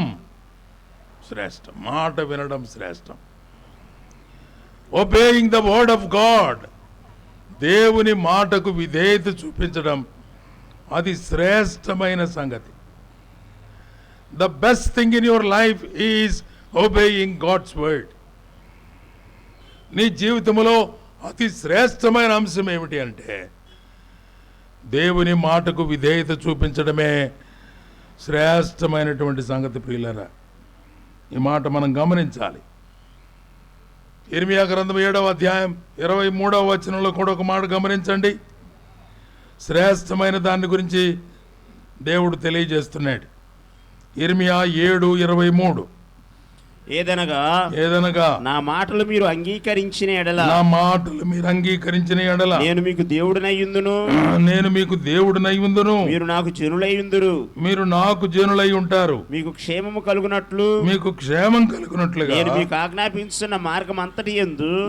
శ్రేష్టం. మాట వినడం శ్రేష్టం. Obeying the word of God, దేవుని మాటకు విధేయత చూపించడం అది శ్రేష్టమైన సంగతి. The best thing in your life is obeying God's word. నీ జీవితంలో అతి శ్రేష్టమైన అంశం ఏమిటి అంటే దేవుని మాటకు విధేయత చూపించడమే శ్రేష్టమైనటువంటి సంగతి. ప్రియులారా, ఈ మాట మనం గమనించాలి. ఇర్మియా గ్రంథం 7వ అధ్యాయం 23వ వచనంలో కూడా ఒక మాట గమనించండి. శ్రేష్టమైన దాని గురించి దేవుడు తెలియజేస్తున్నాడు. ఇర్మియా 7:23, ఏదనగా నా మాటలు మీరు అంగీకరించిన ఎడల నేను మీకు దేవుడినయ్యుందును, మీరు నాకు జనులై ఉంటారు, మీకు క్షేమం కలుగునట్లుగా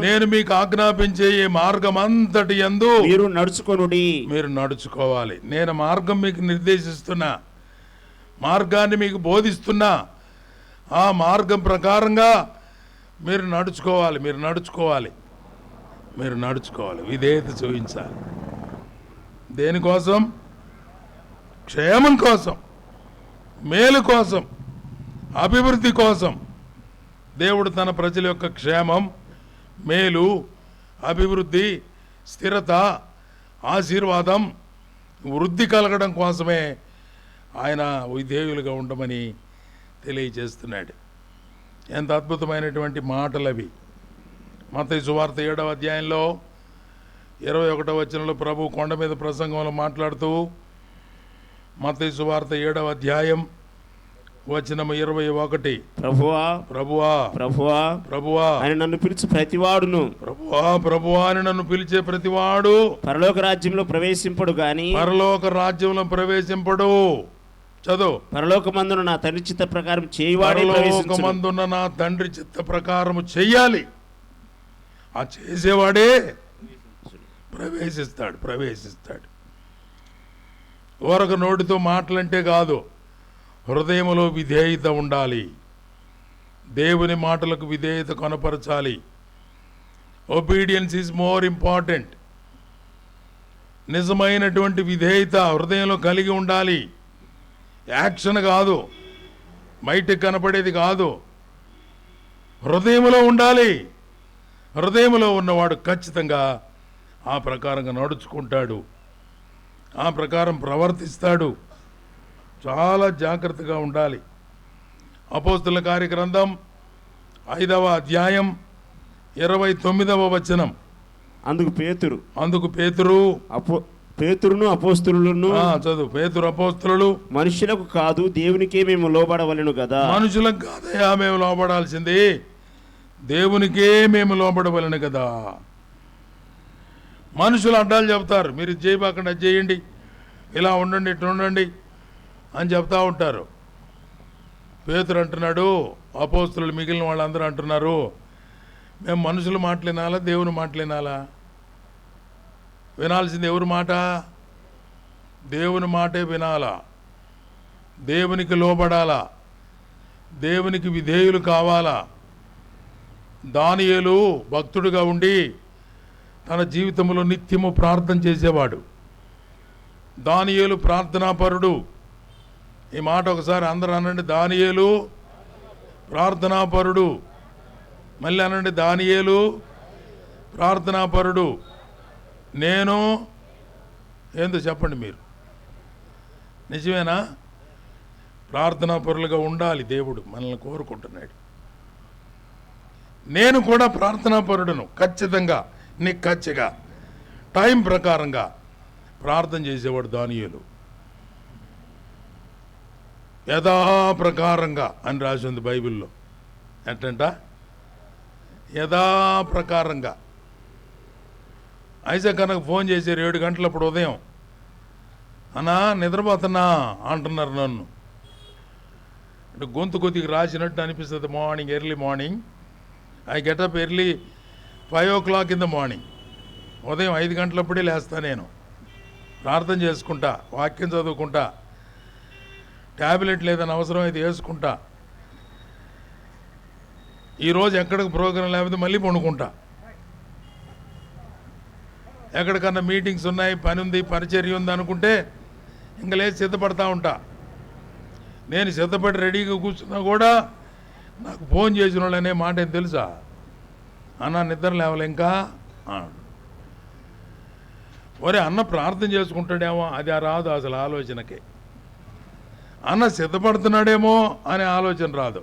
నేను మీకు ఆజ్ఞాపించిన మార్గం అంతటి యందు మీరు నడుచుకోవాలి. నేను మార్గం మీకు నిర్దేశిస్తున్నా, మార్గాన్ని మీకు బోధిస్తున్నా. ఆ మార్గం ప్రకారంగా మీరు నడుచుకోవాలి. విధేయత చూపించాలి. దేనికోసం? క్షేమం కోసం, మేలు కోసం, అభివృద్ధి కోసం. దేవుడు తన ప్రజల యొక్క క్షేమం, మేలు, అభివృద్ధి, స్థిరత, ఆశీర్వాదం, వృద్ధి కలగడం కోసమే ఆయన విధేయులుగా ఉండమని తెలియజేస్తున్నాడు. ఎంత అద్భుతమైనటువంటి మాటలు అవి. మత్తయి సువార్త 7వ అధ్యాయంలో 21వ వచనంలో ప్రభు కొండ మీద ప్రసంగంలో మాట్లాడుతూ, మత్తయి సువార్త 7వ అధ్యాయం వచనం 21, ప్రభువా అని నన్ను పిలిచి ప్రతివాడును, ప్రభువా అని నన్ను పిలిచే ప్రతివాడు పరలోక రాజ్యంలో ప్రవేశింపడు. చదువు. పరలోకమందున నా తండ్రి చిత్త ప్రకారం చెయ్యాలి. ఆ చేసేవాడే ప్రవేశిస్తాడు. ఊరక నోటితో మాటలంటే కాదు, హృదయంలో విధేయత ఉండాలి. దేవుని మాటలకు విధేయత కనపరచాలి. Obedience is more important. నిజమైనటువంటి విధేయత హృదయంలో కలిగి ఉండాలి. యాక్షన్ కాదు, బయటకు కనపడేది కాదు, హృదయంలో ఉండాలి. హృదయంలో ఉన్నవాడు ఖచ్చితంగా ఆ ప్రకారంగా నడుచుకుంటాడు, ఆ ప్రకారం ప్రవర్తిస్తాడు. చాలా జాగ్రత్తగా ఉండాలి. అపోస్తుల కార్యగ్రంథం 5వ అధ్యాయం 29వ వచనం. అందుకు పేతురును అపోస్తులను చదువు. పేతురు అపోస్తులు మనుషులకు కాదు దేవునికే మేము లోబడవలెను కదా. మనుషులకు కాదయా మేము లోబడాల్సింది, దేవునికే మేము లోబడవలెను కదా. మనుషులు అడ్డాలు చెప్తారు, మీరు ఇది చేయబాకండి, అది చేయండి, ఇలా ఉండండి, ఇట్లా ఉండండి అని చెప్తా ఉంటారు. పేతురు అంటున్నాడు, అపోస్తులు మిగిలిన వాళ్ళందరూ అంటున్నారు, మేము మనుషులు మాట్లాడినాలా, దేవుని మాట్లాడినాలా? వినాల్సింది ఎవరి మాట? దేవుని మాటే వినాలా, దేవునికి లోబడాలా, దేవునికి విధేయులు కావాలా. దానియేలు భక్తుడిగా ఉండి తన జీవితంలో నిత్యము ప్రార్థన చేసేవాడు. దానియేలు ప్రార్థనాపరుడు. ఈ మాట ఒకసారి అందరూ అనండి, దానియేలు ప్రార్థనాపరుడు. మళ్ళీ అనండి, దానియేలు ప్రార్థనాపరుడు. నేను ఏందో చెప్పండి మీరు, నిజమేనా? ప్రార్థనాపరులుగా ఉండాలి, దేవుడు మనల్ని కోరుకుంటున్నాడు. నేను కూడా ప్రార్థనాపరుడును, ఖచ్చితంగా నిక్కచ్చిగా టైం ప్రకారంగా ప్రార్థన చేసేవాడు దానియేలు. యథాప్రకారంగా అని రాసి ఉంది బైబిల్లో. ఎట్టంట? యథాప్రకారంగా. ఐజాక్ అన్నకు ఫోన్ చేశారు 7 గంటలప్పుడు ఉదయం. అన్నా నిద్రపోతున్నా అంటున్నారు నన్ను. అంటే గొంతు కొద్దిగా రాసినట్టు అనిపిస్తుంది. Morning, early morning. I get up early 5 o'clock in the morning. ఉదయం 5 గంటలప్పుడే లేస్తా నేను. ప్రార్థన చేసుకుంటా, వాక్యం చదువుకుంటా, ట్యాబ్లెట్ లేదని అవసరం అయితే వేసుకుంటా. ఈరోజు ఎక్కడికి ప్రోగ్రాం లేకపోతే మళ్ళీ పండుకుంటా. ఎక్కడికన్నా మీటింగ్స్ ఉన్నాయి, పని ఉంది, పరిచర్య ఉంది అనుకుంటే ఇంకా లేదు సిద్ధపడతా ఉంటా. నేను సిద్ధపడి రెడీగా కూర్చున్నా కూడా నాకు ఫోన్ చేసిన వాళ్ళు అనే మాట ఏం తెలుసా? అన్న నిద్ర లేవలే ఇంకా. ఒరే అన్న ప్రార్థన చేసుకుంటాడేమో, అది రాదు అసలు ఆలోచనకి. అన్న సిద్ధపడుతున్నాడేమో అనే ఆలోచన రాదు.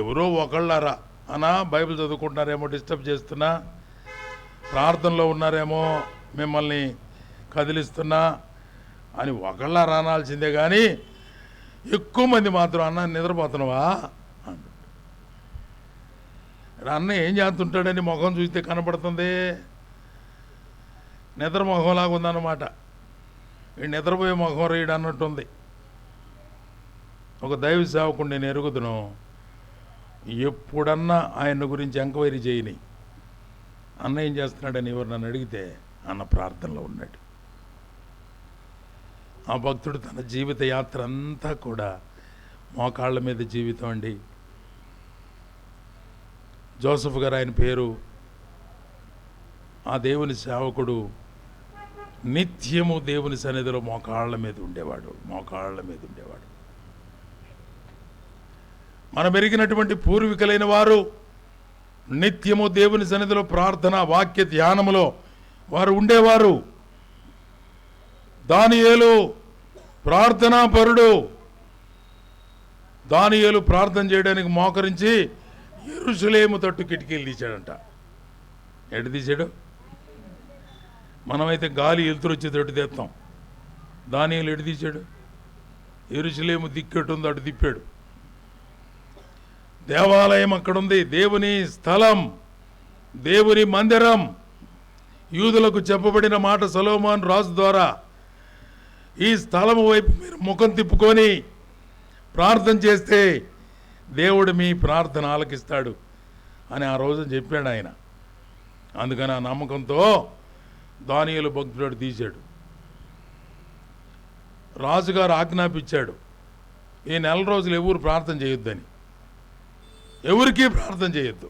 ఎవరో ఒకళ్ళారా అన్న బైబిల్ చదువుకుంటున్నారేమో డిస్టర్బ్ చేస్తున్నా, ప్రార్థనలో ఉన్నారేమో మిమ్మల్ని కదిలిస్తున్నా అని ఒకళ్ళారా అనాల్సిందే. కానీ ఎక్కువ మంది మాత్రం అన్న నిద్రపోతున్నావా అంటు. అన్న ఏం చేస్తుంటాడని ముఖం చూస్తే కనపడుతుంది, నిద్ర ముఖంలాగా ఉందన్నమాట. ఈ నిద్రపోయే ముఖం రీడు అన్నట్టుంది. ఒక దైవ సేవకుడు నేను ఎరుగుదును, ఎప్పుడన్నా ఆయన గురించి ఎంక్వైరీ చేయని. అన్న ఏం చేస్తున్నాడని ఎవరు నన్ను అడిగితే అన్న ప్రార్థనలో ఉన్నాడు. ఆ భక్తుడు తన జీవిత యాత్ర అంతా కూడా మోకాళ్ళ మీద జీవితం అండి. జోసెఫ్ గారు ఆయన పేరు. ఆ దేవుని సేవకుడు నిత్యము దేవుని సన్నిధిలో మోకాళ్ళ మీద ఉండేవాడు. మనం ఎరిగినటువంటి పూర్వీకులైన వారు నిత్యము దేవుని సన్నిధిలో ప్రార్థన, వాక్య ధ్యానములో వారు ఉండేవారు. దానియేలు ప్రార్థనాపరుడు. దానియేలు ప్రార్థన చేయడానికి మోకరించి యెరూషలేము తట్టు కిటికీలు తీశాడంట. ఎటు తీశాడు? మనమైతే గాలి ఎలుతురు వచ్చేటట్టు తెస్తాం. దానియేలు ఎటు తీశాడు? యెరూషలేము దిక్కెట్టుందో అటు తిప్పాడు. దేవాలయం అక్కడుంది, దేవుని స్థలం, దేవుని మందిరం. యూదులకు చెప్పబడిన మాట సొలొమోను రాజు ద్వారా, ఈ స్థలం వైపు మీరు ముఖం తిప్పుకొని ప్రార్థన చేస్తే దేవుడు మీ ప్రార్థన ఆలకిస్తాడు అని ఆ రోజు చెప్పాడు ఆయన. అందుకని ఆ నమ్మకంతో దానియేలు భక్తుడు తీశాడు. రాజుగారు ఆజ్ఞాపించాడు, ఈ 4 రోజులు ఎవరు ప్రార్థన చేయొద్దని. ఎవరికీ ప్రార్థన చేయొద్దు.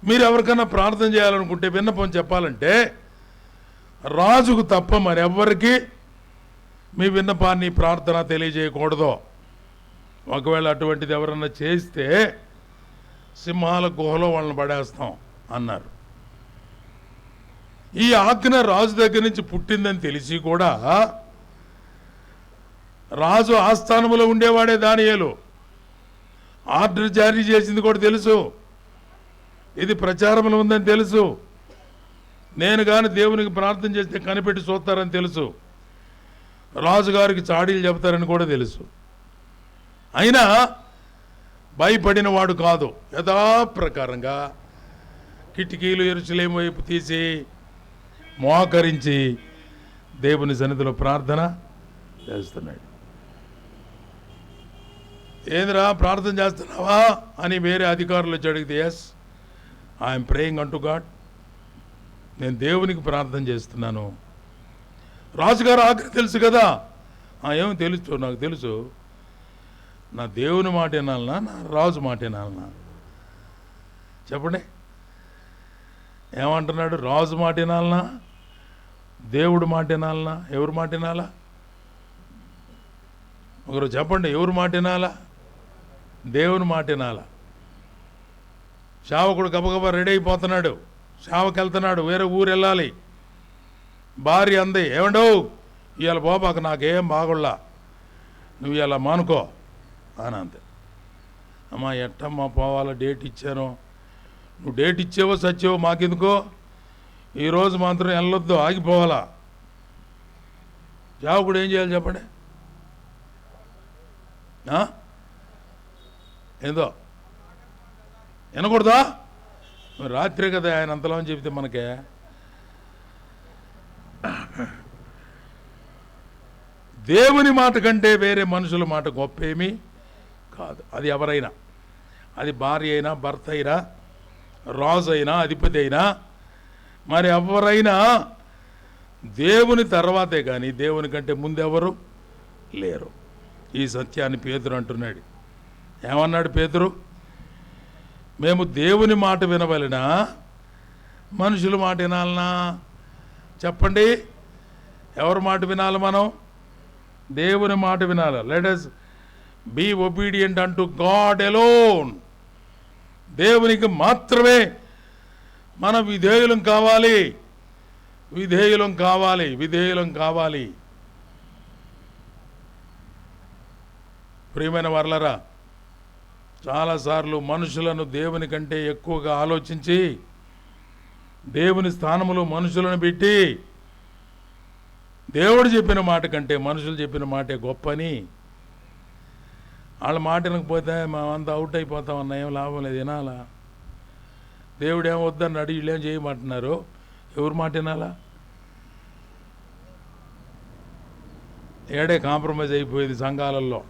మీరు ఎవరికైనా ప్రార్థన చేయాలనుకుంటే, విన్నపం చెప్పాలంటే రాజుకు తప్ప మరెవ్వరికి మీ విన్నపాన్ని, ప్రార్థన తెలియజేయకూడదు. ఒకవేళ అటువంటిది ఎవరన్నా చేస్తే సింహాల గుహలో వాళ్ళని పడేస్తాం అన్నారు. ఈ ఆజ్ఞ రాజు దగ్గర నుంచి పుట్టిందని తెలిసి కూడా రాజు ఆస్థానంలో ఉండేవాడే దానియేలు. ఆర్డర్ జారీ చేసింది కూడా తెలుసు, ఇది ప్రచారంలో ఉందని తెలుసు. నేను కానీ దేవునికి ప్రార్థన చేస్తే కనిపెట్టి చూస్తారని తెలుసు, రాజుగారికి చాడీలు చెబుతారని కూడా తెలుసు. అయినా భయపడిన వాడు కాదు. యథాప్రకారంగా కిటికీలు యెరూషలేము వైపు తీసి మోకరించి దేవుని సన్నిధిలో ప్రార్థన చేస్తున్నాడు. ఏందిరా ప్రార్థన చేస్తున్నావా అని వేరే అధికారులు వచ్చి అడిగితే, yes I'm praying unto God, నేను దేవునికి ప్రార్థన చేస్తున్నాను. రాజుగారు ఆజ్ఞ తెలుసు కదా. ఏమో తెలుసు, నాకు తెలుసు. నా దేవుని మాట వినాలనా, నా రాజు మాట వినాలనా? చెప్పండి, ఏమంటున్నాడు? రాజు మాట వినాలనా, దేవుడు మాట వినాలనా? ఎవరు మాట వినాలా? ఒకరు చెప్పండి, ఎవరు మాట వినాలా? దేవుని మాట వినాలా. సేవకుడు గబగబా రెడీ అయిపోతున్నాడు, సేవకి వెళ్తున్నాడు, వేరే ఊరు వెళ్ళాలి. భార్య అంది, ఏమండో ఇవాళ బాబాకు నాకేం బాగుళ్ళా, నువ్వు ఇలా మానుకో అని అంతే. అమ్మా ఎట్టమ్మా పోవాలా, డేట్ ఇచ్చాను. నువ్వు డేట్ ఇచ్చేవో సచ్చేవో మాకెందుకో, ఈరోజు మాత్రం వెళ్ళొద్దు, ఆగిపోవాలా. సేవకుడు ఏం చేయాలి చెప్పండి? ఏందో వినకూడదా? రాత్రే కదా ఆయన అంతలో అని చెబితే మనకే. దేవుని మాట కంటే వేరే మనుషుల మాట గొప్పేమీ కాదు. అది ఎవరైనా, అది భార్య అయినా, భర్త అయినా, రాజు అయినా, అధిపతి అయినా, మరి ఎవరైనా దేవుని తర్వాతే కానీ దేవుని కంటే ముందెవరు లేరు. ఈ సత్యాన్ని పేతురు అంటున్నాడు. ఏమన్నాడు పేతురు? మేము దేవుని మాట వినవలెనా, మనుషుల మాట వినాలనా? చెప్పండి, ఎవరి మాట వినాలి మనం? దేవుని మాట వినాలి. Let us be obedient unto God alone. దేవునికి మాత్రమే మనం విధేయులం కావాలి, విధేయులం కావాలి, విధేయులం కావాలి. ప్రియమైన వర్లరా, చాలాసార్లు మనుషులను దేవుని కంటే ఎక్కువగా ఆలోచించి దేవుని స్థానములో మనుషులను పెట్టి దేవుడు చెప్పిన మాట కంటే మనుషులు చెప్పిన మాటే గొప్పని, వాళ్ళ మాట వినకపోతే మేమంతా అవుట్ అయిపోతామన్నా ఏం లాభం లేదు, వినాలా. దేవుడు ఏం వద్దని అడిగి వీళ్ళు ఏం చేయమంటున్నారు, ఎవరి మాట వినాలా? ఏడే కాంప్రమైజ్ అయిపోయేది సంఘాలలో,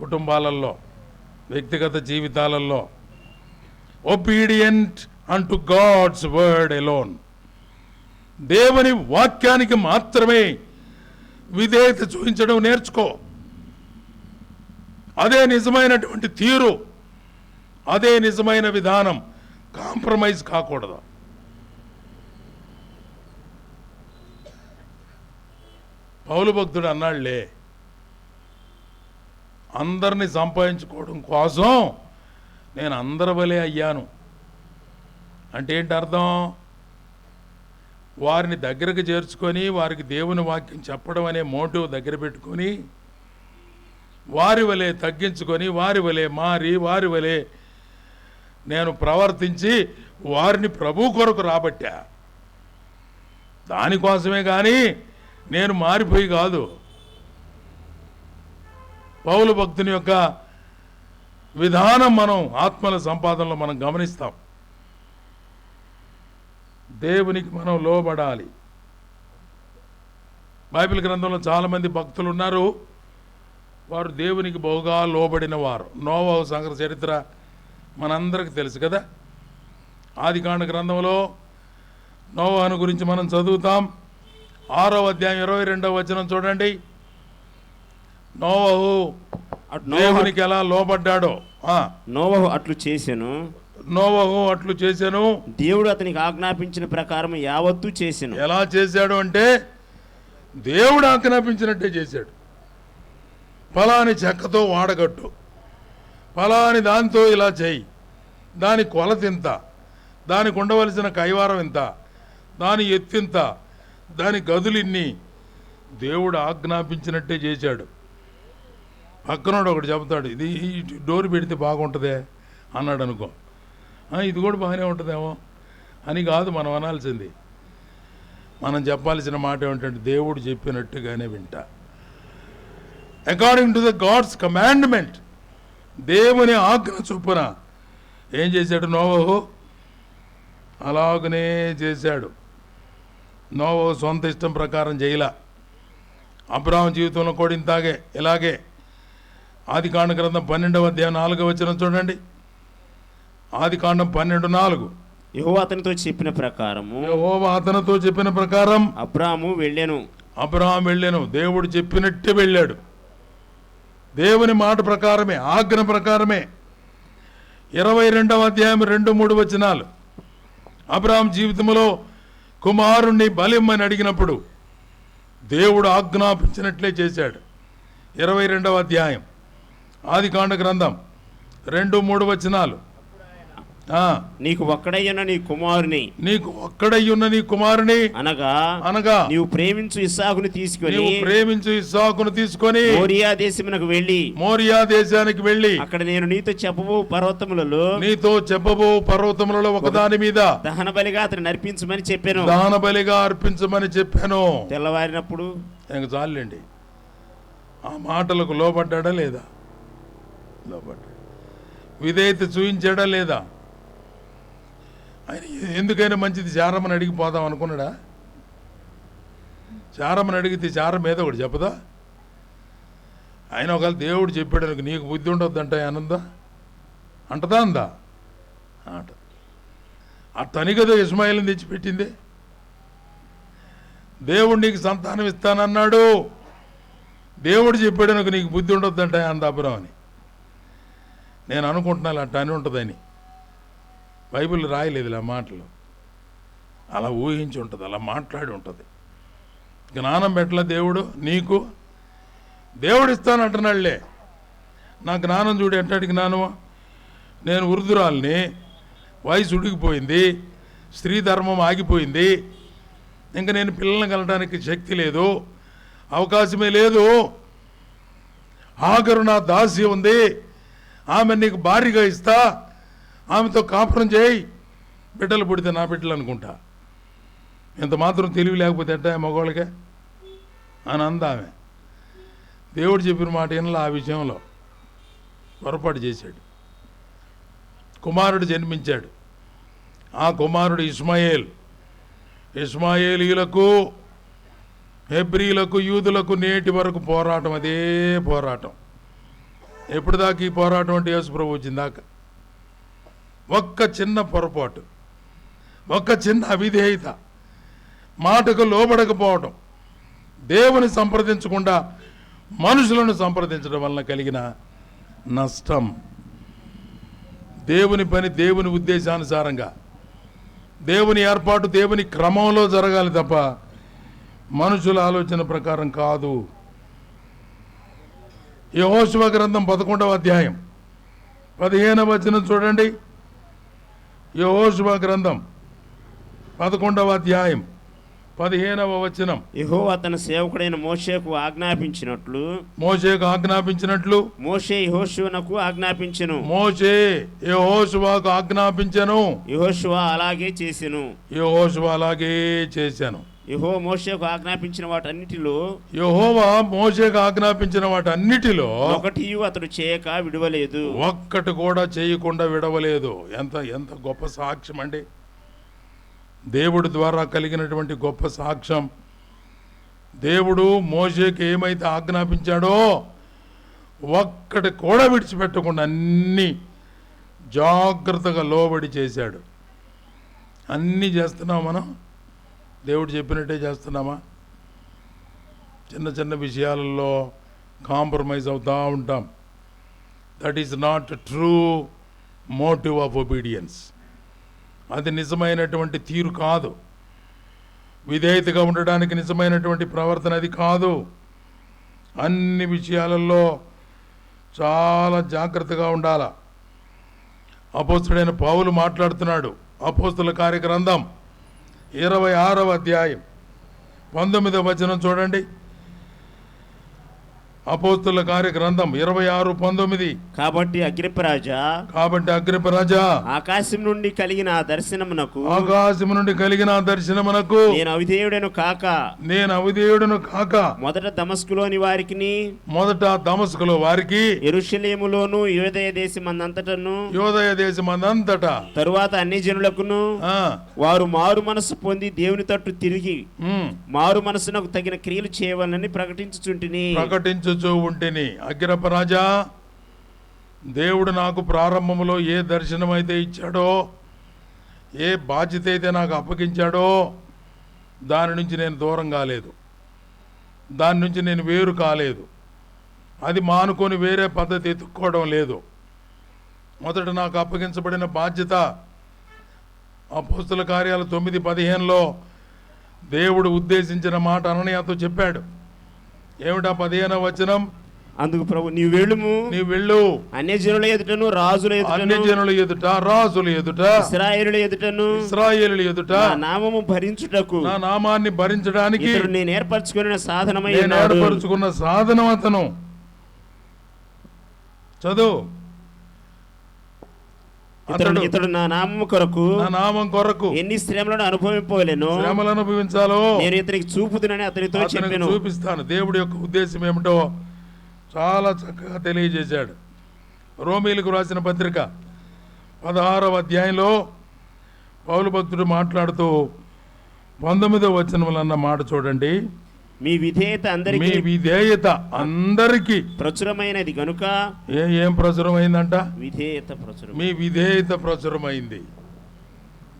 కుటుంబాలలో, వ్యక్తిగత జీవితాలలో. ఒబీడియంట్ అంటు గాడ్స్ వర్డ్ ఎలోన్. దేవుని వాక్యానికి మాత్రమే విధేయత చూపించడం నేర్చుకో. అదే నిజమైనటువంటి తీరు, అదే నిజమైన విధానం. కాంప్రమైజ్ కాకూడదు. పౌలు భక్తుడు అన్నాళ్లే, అందరినీ సంపాదించుకోవడం కోసం నేను అందరి వలె అయ్యాను. అంటే ఏంటి అర్థం? వారిని దగ్గరకు చేర్చుకొని వారికి దేవుని వాక్యం చెప్పడం అనే మోటివ్ దగ్గర పెట్టుకొని వారి వలె తగ్గించుకొని వారి వలె మారి వారి వలె నేను ప్రవర్తించి వారిని ప్రభు కొరకు రాబట్టా. దానికోసమే కానీ నేను మారిపోయి కాదు. పౌలు భక్తుని యొక్క విధానం మనం ఆత్మల సంపాదనలో మనం గమనిస్తాం. దేవునికి మనం లోబడాలి. బైబిల్ గ్రంథంలో చాలామంది భక్తులు ఉన్నారు, వారు దేవునికి బహుగా లోబడిన వారు. నోవహు సంఘ చరిత్ర మనందరికీ తెలుసు కదా. ఆదికాండ గ్రంథంలో నోవహును గురించి మనం చదువుతాం. 6వ అధ్యాయం 22వ వచనం చూడండి. నోవహు దేవునికి ఎలా లోబడ్డాడో. నోవహు అట్లు చేసెను, నోవహు అట్లు చేశాను, దేవుడు అతనికి ఆజ్ఞాపించిన ప్రకారం యావత్తు చేసెను. ఎలా చేశాడు అంటే దేవుడు ఆజ్ఞాపించినట్టే చేశాడు. ఫలాని చెక్కతో వాడగట్టు, ఫలాని దాంతో ఇలా చేయి, దాని కొలత ఇంత, దానికి ఉండవలసిన కైవారం ఇంత, దాని ఎత్తింత, దాని గదులిన్ని, దేవుడు ఆజ్ఞాపించినట్టే చేశాడు. పక్కనోడు ఒకటి చెబుతాడు, ఇది డోర్ పెడితే బాగుంటుందే అన్నాడు అనుకో, ఇది కూడా బాగానే ఉంటుందేమో అని కాదు మనం అనాల్సింది. మనం చెప్పాల్సిన మాట ఏమిటంటే దేవుడు చెప్పినట్టుగానే వింటా. According to the God's commandment, దేవుని ఆజ్ఞ చొప్పున ఏం చేశాడు నోవహు? అలాగనే చేశాడు. నోవహు సొంత ఇష్టం ప్రకారం చేయలా. అబ్రాహాము జీవితంలో కూడా ఇలాగే ఆదికాండ గ్రంథం 12వ అధ్యాయం 4వ వచనం చూడండి. ఆదికాండం 12:4. యెహోవా అతనితో చెప్పిన ప్రకారము యెహోవా అతనితో చెప్పిన ప్రకారం అబ్రాము వెళ్ళెను. అబ్రహాము వెళ్ళాను. దేవుడు చెప్పినట్టే వెళ్ళాడు. దేవుని మాట ప్రకారమే, ఆజ్ఞ ప్రకారమే. 22వ అధ్యాయం 2-3 వచనాలు. అబ్రహాం జీవితంలో కుమారుణ్ణి బలిమ్మని అడిగినప్పుడు దేవుడు ఆజ్ఞాపించినట్లే చేశాడు. 22వ అధ్యాయం ఆదికాండ గ్రంథం 2-3 వచనాలు. నీకు ఒక్కడయ్యున్న నీ కుమారుని, నీకు ఒక్కడయ్యున్న నీ కుమారుని అనగా నీవు ప్రేమించు ఇస్సాకును తీసుకొని మోరియా దేశమునకు వెళ్ళి అక్కడ నేను నీతో చెప్పబో పర్వతములలో ఒకదాని మీద దహన బలిగా అతను అర్పించమని చెప్పాను. తెల్లవారినప్పుడు ఇంక చాలండి. ఆ మాటలకు లోబడ్డా లేదా? లోబడ్డా. విధేయత చూయించాడా లేదా? ఆయన ఎందుకైనా మంచిది చారమ్మని అడిగి పోదాం అనుకున్నాడా? చారమ్మని అడిగితే చారం మీద ఒకటి చెప్పదా? ఆయన ఒకవేళ దేవుడు చెప్పాడు నీకు బుద్ధి ఉండొద్దంట ఆనందా అంటదా? అందా అంట. ఆ తని కదా ఇస్మాయిల్ని తెచ్చిపెట్టింది. దేవుడు నీకు సంతానం ఇస్తానన్నాడు, దేవుడు చెప్పాడు నీకు బుద్ధి ఉండొద్దంట అంద అబ్రాం అని. నేను అనుకుంటున్నాను అట్ట అని ఉంటుందని. బైబిల్ రాయలేదు ఆ మాటలు. అలా ఊహించి ఉంటుంది, అలా మాట్లాడి ఉంటుంది. జ్ఞానం పెట్టలే దేవుడు నీకు. దేవుడు ఇస్తానంటున్నాడులే. నా జ్ఞానం చూడు ఎట్టటి జ్ఞానమో. నేను వృద్ధురాల్ని, వయసు ఉడికిపోయింది, స్త్రీ ధర్మం ఆగిపోయింది, ఇంకా నేను పిల్లల్ని కలడానికి శక్తి లేదు, అవకాశమే లేదు. ఆఖరు నా దాసి ఉంది, ఆమె నీకు భారీగా ఇస్తా, ఆమెతో కాపురం చేయి, బిడ్డలు పుడితే నా బిడ్డలు అనుకుంటా. ఇంత మాత్రం తెలివి లేకపోతే ఎట్టా మగవాళ్ళకే అని అందామె. దేవుడు చెప్పిన మాట వినలా. ఆ విషయంలో పొరపాటు చేశాడు. కుమారుడు జన్మించాడు. ఆ కుమారుడు ఇస్మాయేలీలకు, హెబ్రీలకు, యూదులకు నేటి వరకు పోరాటం, అదే పోరాటం. ఎప్పటిదాకా ఈ పోరాటం అంటే యేసుప్రభు వచ్చిందాకా. ఒక్క చిన్న పొరపాటు, ఒక్క చిన్న అవిధేయత, మాటకు లోబడకపోవడం, దేవుని సంప్రదించకుండా మనుషులను సంప్రదించడం వలన కలిగిన నష్టం. దేవుని పని దేవుని ఉద్దేశానుసారంగా, దేవుని ఏర్పాటు దేవుని క్రమంలో జరగాలి తప్ప మనుషుల ఆలోచన ప్రకారం కాదు. యెహోషువ గ్రంథం 11వ అధ్యాయం 15వ వచనం చూడండి. యెహోషువ గ్రంథం 11వ అధ్యాయం 15వ వచనం. యెహోవా తన సేవకుడైన మోషేకు ఆజ్ఞాపించినట్లు మోషే యెహోషువకు ఆజ్ఞాపించెను. యెహోషువ అలాగే చేసెను. యెహోవా మోషేకు ఆజ్ఞాపించిన వాటన్నిటిలో ఒకటి అతడు చేయక విడవలేదు. ఒక్కటి కూడా చేయకుండా విడవలేదు. ఎంత గొప్ప సాక్ష్యం అండి. దేవుడి ద్వారా కలిగినటువంటి గొప్ప సాక్ష్యం. దేవుడు మోషేకి ఏమైతే ఆజ్ఞాపించాడో ఒక్కటి కూడా విడిచిపెట్టకుండా అన్నీ జాగ్రత్తగా లోబడి చేశాడు. అన్నీ చేస్తున్నాం మనం. దేవుడు చెప్పినట్టే చేస్తున్నామా? చిన్న చిన్న విషయాలలో కాంప్రమైజ్ అవుతూ ఉంటాం. That is not true motive of obedience. అది నిజమైనటువంటి తీరు కాదు. విధేయతగా ఉండడానికి నిజమైనటువంటి ప్రవర్తన అది కాదు. అన్ని విషయాలలో చాలా జాగ్రత్తగా ఉండాల. అపోస్తుడైన పౌలు మాట్లాడుతున్నాడు. అపోస్తుల కార్యగ్రంథం 26వ అధ్యాయం 19వ వచనం చూడండి. అపోస్తుల కార్యగ్రంథం 26:19. కాబట్టి అగ్రిప్పరాజా ఆకాశం నుండి కలిగిన దర్శనమునకు నేను అవిధేయుడను కాక మొదట దమస్కులోని వారికి యెరూషలేములోను యూదయ దేశమందంతటా తరువాత అన్ని జనులకును వారు మారు మనసు పొంది దేవుని తట్టు తిరిగి మారు మనసునకు తగిన క్రియలు చేయవాలని ప్రకటించుచుంటిని. తలంచుచూ ఉంటిని. అగ్గిరప్ప రాజా, దేవుడు నాకు ప్రారంభంలో ఏ దర్శనమైతే ఇచ్చాడో, ఏ బాధ్యత అయితే నాకు అప్పగించాడో దాని నుంచి నేను దూరం కాలేదు, దాని నుంచి నేను వేరు కాలేదు, అది మానుకొని వేరే పద్ధతి ఎత్తుక్కోవడం లేదు. మొదట నాకు అప్పగించబడిన బాధ్యత అపోస్తల కార్యాలు 9:15లో దేవుడు ఉద్దేశించిన మాట అననీయతో చెప్పాడు. ఏమిటా 15వ వచనం? అందుకు ప్రభు, నీవు వెళ్ళు, అన్యజనుల ఎదుటను రాజుల ఎదుట రాజుల ఎదుట ఇశ్రాయేలుల ఎదుట నా నామము భరించుటకు, నా నామాన్ని భరించడానికి నేను ఏర్పరచుకున్న సాధనం అతను. చదువు. ఇతడు నా నామం కొరకు ఎన్ని శ్రమలను అనుభవించాలో నేను ఇతనికి చూపుతునని అతనితో చెప్పాను. చూపిస్తాను. దేవుడి యొక్క ఉద్దేశం ఏమిటో చాలా చక్కగా తెలియజేశాడు. రోమీలకు రాసిన పత్రిక 16వ అధ్యాయంలో పౌలు భక్తుడు మాట్లాడుతూ 19వ వచనములు అన్న మాట చూడండి. మీ విధేయత అందరికీ ప్రచురమైనది కనుక. ఏం ప్రచురమైందంట? మీ విధేయత ప్రచురమైంది.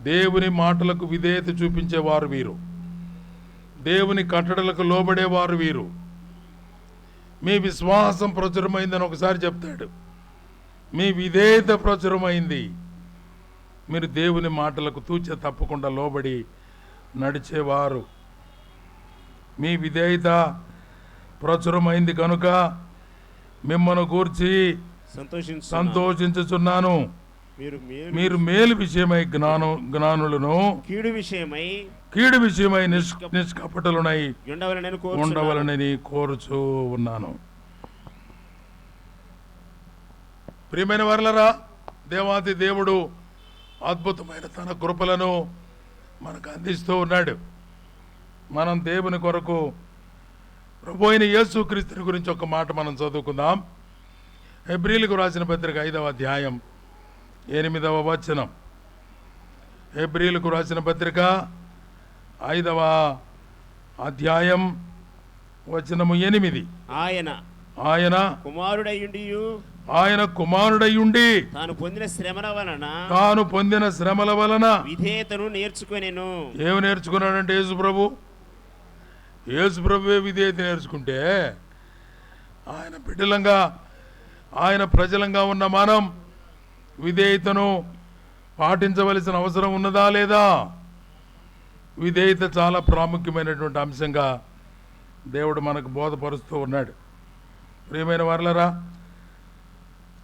దేవుని మాటలకు విధేయత చూపించేవారు వీరు, దేవుని కట్టడలకు లోబడేవారు వీరు. మీ విశ్వాసం ప్రచురమైందని ఒకసారి చెప్తాడు. మీ విధేయత ప్రచురమైంది. మీరు దేవుని మాటలకు తూచే తప్పకుండా లోబడి నడిచేవారు. మీ విధేయత ప్రచురమైంది కనుక మిమ్మల్ని గూర్చి సంతోషించుచున్నాను. మీరు మేలు విషయమై జ్ఞానులను, కీడు విషయమై నిష్కపటులనై ఉండవలనని కోరుచూ ఉన్నాను. ప్రియమైన వారలారా, దేవాది దేవుడు అద్భుతమైన తన కృపలను మనకు అందిస్తూ ఉన్నాడు. మనం దేవుని కొరకు ప్రభు అయిన యేసుక్రీస్తుని గురించి ఒక మాట మనం చదువుకుందాం. హెబ్రీలకు రాసిన పత్రిక 5వ అధ్యాయం 8వ వచనం. హెబ్రీలకు రాసిన పత్రిక 5వ అధ్యాయం వచనము 8. ఆయన కుమారుడయ్యుండి తాను పొందిన శ్రమల వలన విధేయతను నేర్చుకొనెను. ఏమి నేర్చుకున్నాడంటే యేసు ప్రభువే విధేయత నేర్చుకుంటే, ఆయన బిడ్డలంగా, ఆయన ప్రజలంగా ఉన్న మనం విధేయతను పాటించవలసిన అవసరం ఉన్నదా లేదా? విధేయత చాలా ప్రాముఖ్యమైనటువంటి అంశంగా దేవుడు మనకు బోధపరుస్తూ ఉన్నాడు. ప్రియమైన వారలారా,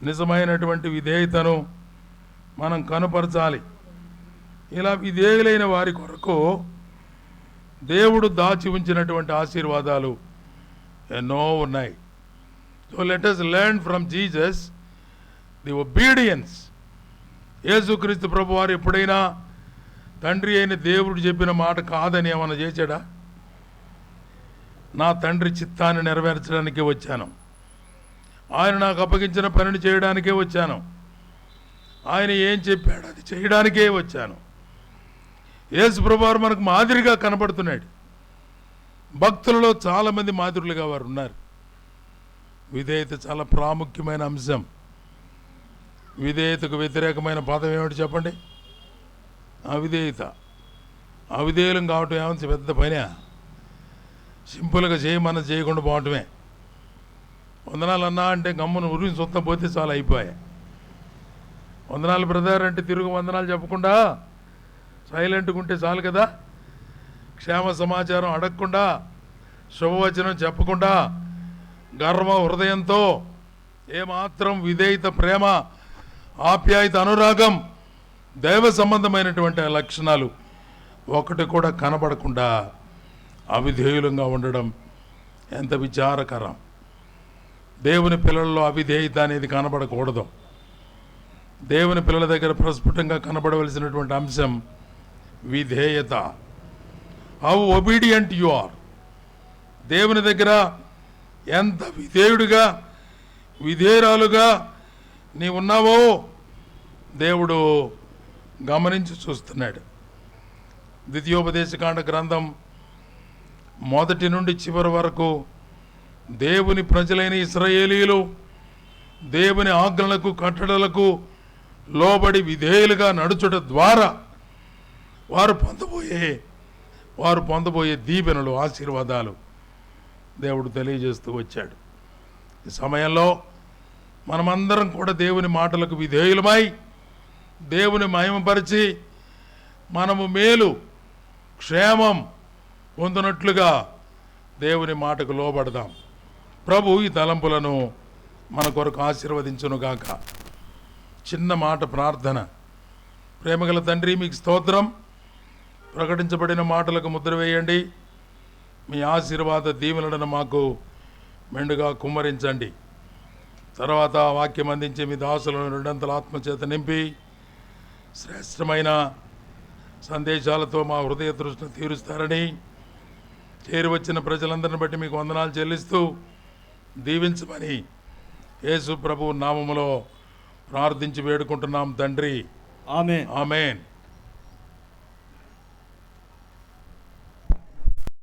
నిజమైనటువంటి విధేయతను మనం కనుపరచాలి. ఇలా విధేయులైన వారి కొరకు దేవుడు దాచి ఉంచినటువంటి ఆశీర్వాదాలు ఎన్నో ఉన్నాయి. So let us learn from Jesus the obedience. యేసుక్రీస్తు ప్రభు వారు ఎప్పుడైనా తండ్రి అయిన దేవుడు చెప్పిన మాట కాదని ఏమన్నా చేశాడా? నా తండ్రి చిత్తాన్ని నెరవేర్చడానికే వచ్చాను, ఆయన నాకు అప్పగించిన పనిని చేయడానికే వచ్చాను, ఆయన ఏం చెప్పాడు అది చేయడానికే వచ్చాను. యేసు ప్రభువారు మనకు మాదిరిగా కనబడుతున్నాడు. భక్తులలో చాలామంది మాదిరులుగా వారు ఉన్నారు. విధేయత చాలా ప్రాముఖ్యమైన అంశం. విధేయతకు వ్యతిరేకమైన పదం ఏమిటి చెప్పండి? అవిధేయత. అవిధేయులం కావటం ఏమన్నా పెద్ద పనే? సింపుల్గా చేయమన్నా చేయకుండా పోవటమే. వందనాలు అన్నా అంటే గమ్మును ఉరిని సొంతం పోతే చాలా అయిపోయాయి. వందనాలు బ్రదర్ అంటే తిరుగు వందనాలు చెప్పకుండా సైలెంట్గా ఉంటే చాలు కదా. క్షేమ సమాచారం అడగకుండా, శుభవచనం చెప్పకుండా, గర్వ హృదయంతో ఏమాత్రం విధేయత, ప్రేమ, ఆప్యాయత, అనురాగం, దైవ సంబంధమైనటువంటి లక్షణాలు ఒకటి కూడా కనబడకుండా అవిధేయులంగా ఉండడం ఎంత విచారకరం. దేవుని పిల్లల్లో అవిధేయత అనేది కనబడకూడదు. దేవుని పిల్లల దగ్గర ప్రస్ఫుటంగా కనబడవలసినటువంటి అంశం విధేయత. How obedient you are. దేవుని దగ్గర ఎంత విధేయుడిగా, విధేయురాలుగా నీ ఉన్నావో దేవుడు గమనించి చూస్తున్నాడు. ద్వితీయోపదేశకాండ గ్రంథం 1 నుండి చివరి వరకు దేవుని ప్రజలైన ఇశ్రాయేలీయులు దేవుని ఆజ్ఞలకు కట్టడలకు లోబడి విధేయులుగా నడుచుట ద్వారా వారు పొందబోయే దీవెనలు, ఆశీర్వాదాలు దేవుడు తెలియజేస్తూ వచ్చాడు. ఈ సమయంలో మనమందరం కూడా దేవుని మాటలకు విధేయులమై దేవుని మహిమపరిచి మనము మేలు క్షేమం పొందినట్లుగా దేవుని మాటకు లోబడదాం. ప్రభు ఈ తలంపులను మన కొరకు ఆశీర్వదించునుగాక. చిన్న మాట ప్రార్థన. ప్రేమగల తండ్రి, మీకు స్తోత్రం. ప్రకటించబడిన మాటలకు ముద్ర వేయండి. మీ ఆశీర్వాద దీవెనలను మాకు మెండుగా కుమ్మరించండి. తర్వాత వాక్యం అందించే మీ దాసులను రెండంతల ఆత్మచేత నింపి శ్రేష్టమైన సందేశాలతో మా హృదయ తృష్ణ తీరుస్తారని, చేరి వచ్చిన ప్రజలందరిని బట్టి మీకు వందనాలు చెల్లిస్తూ దీవించమని యేసు ప్రభు నామములో ప్రార్థించి వేడుకుంటున్నాం తండ్రి. ఆమేన్. ఆమేన్.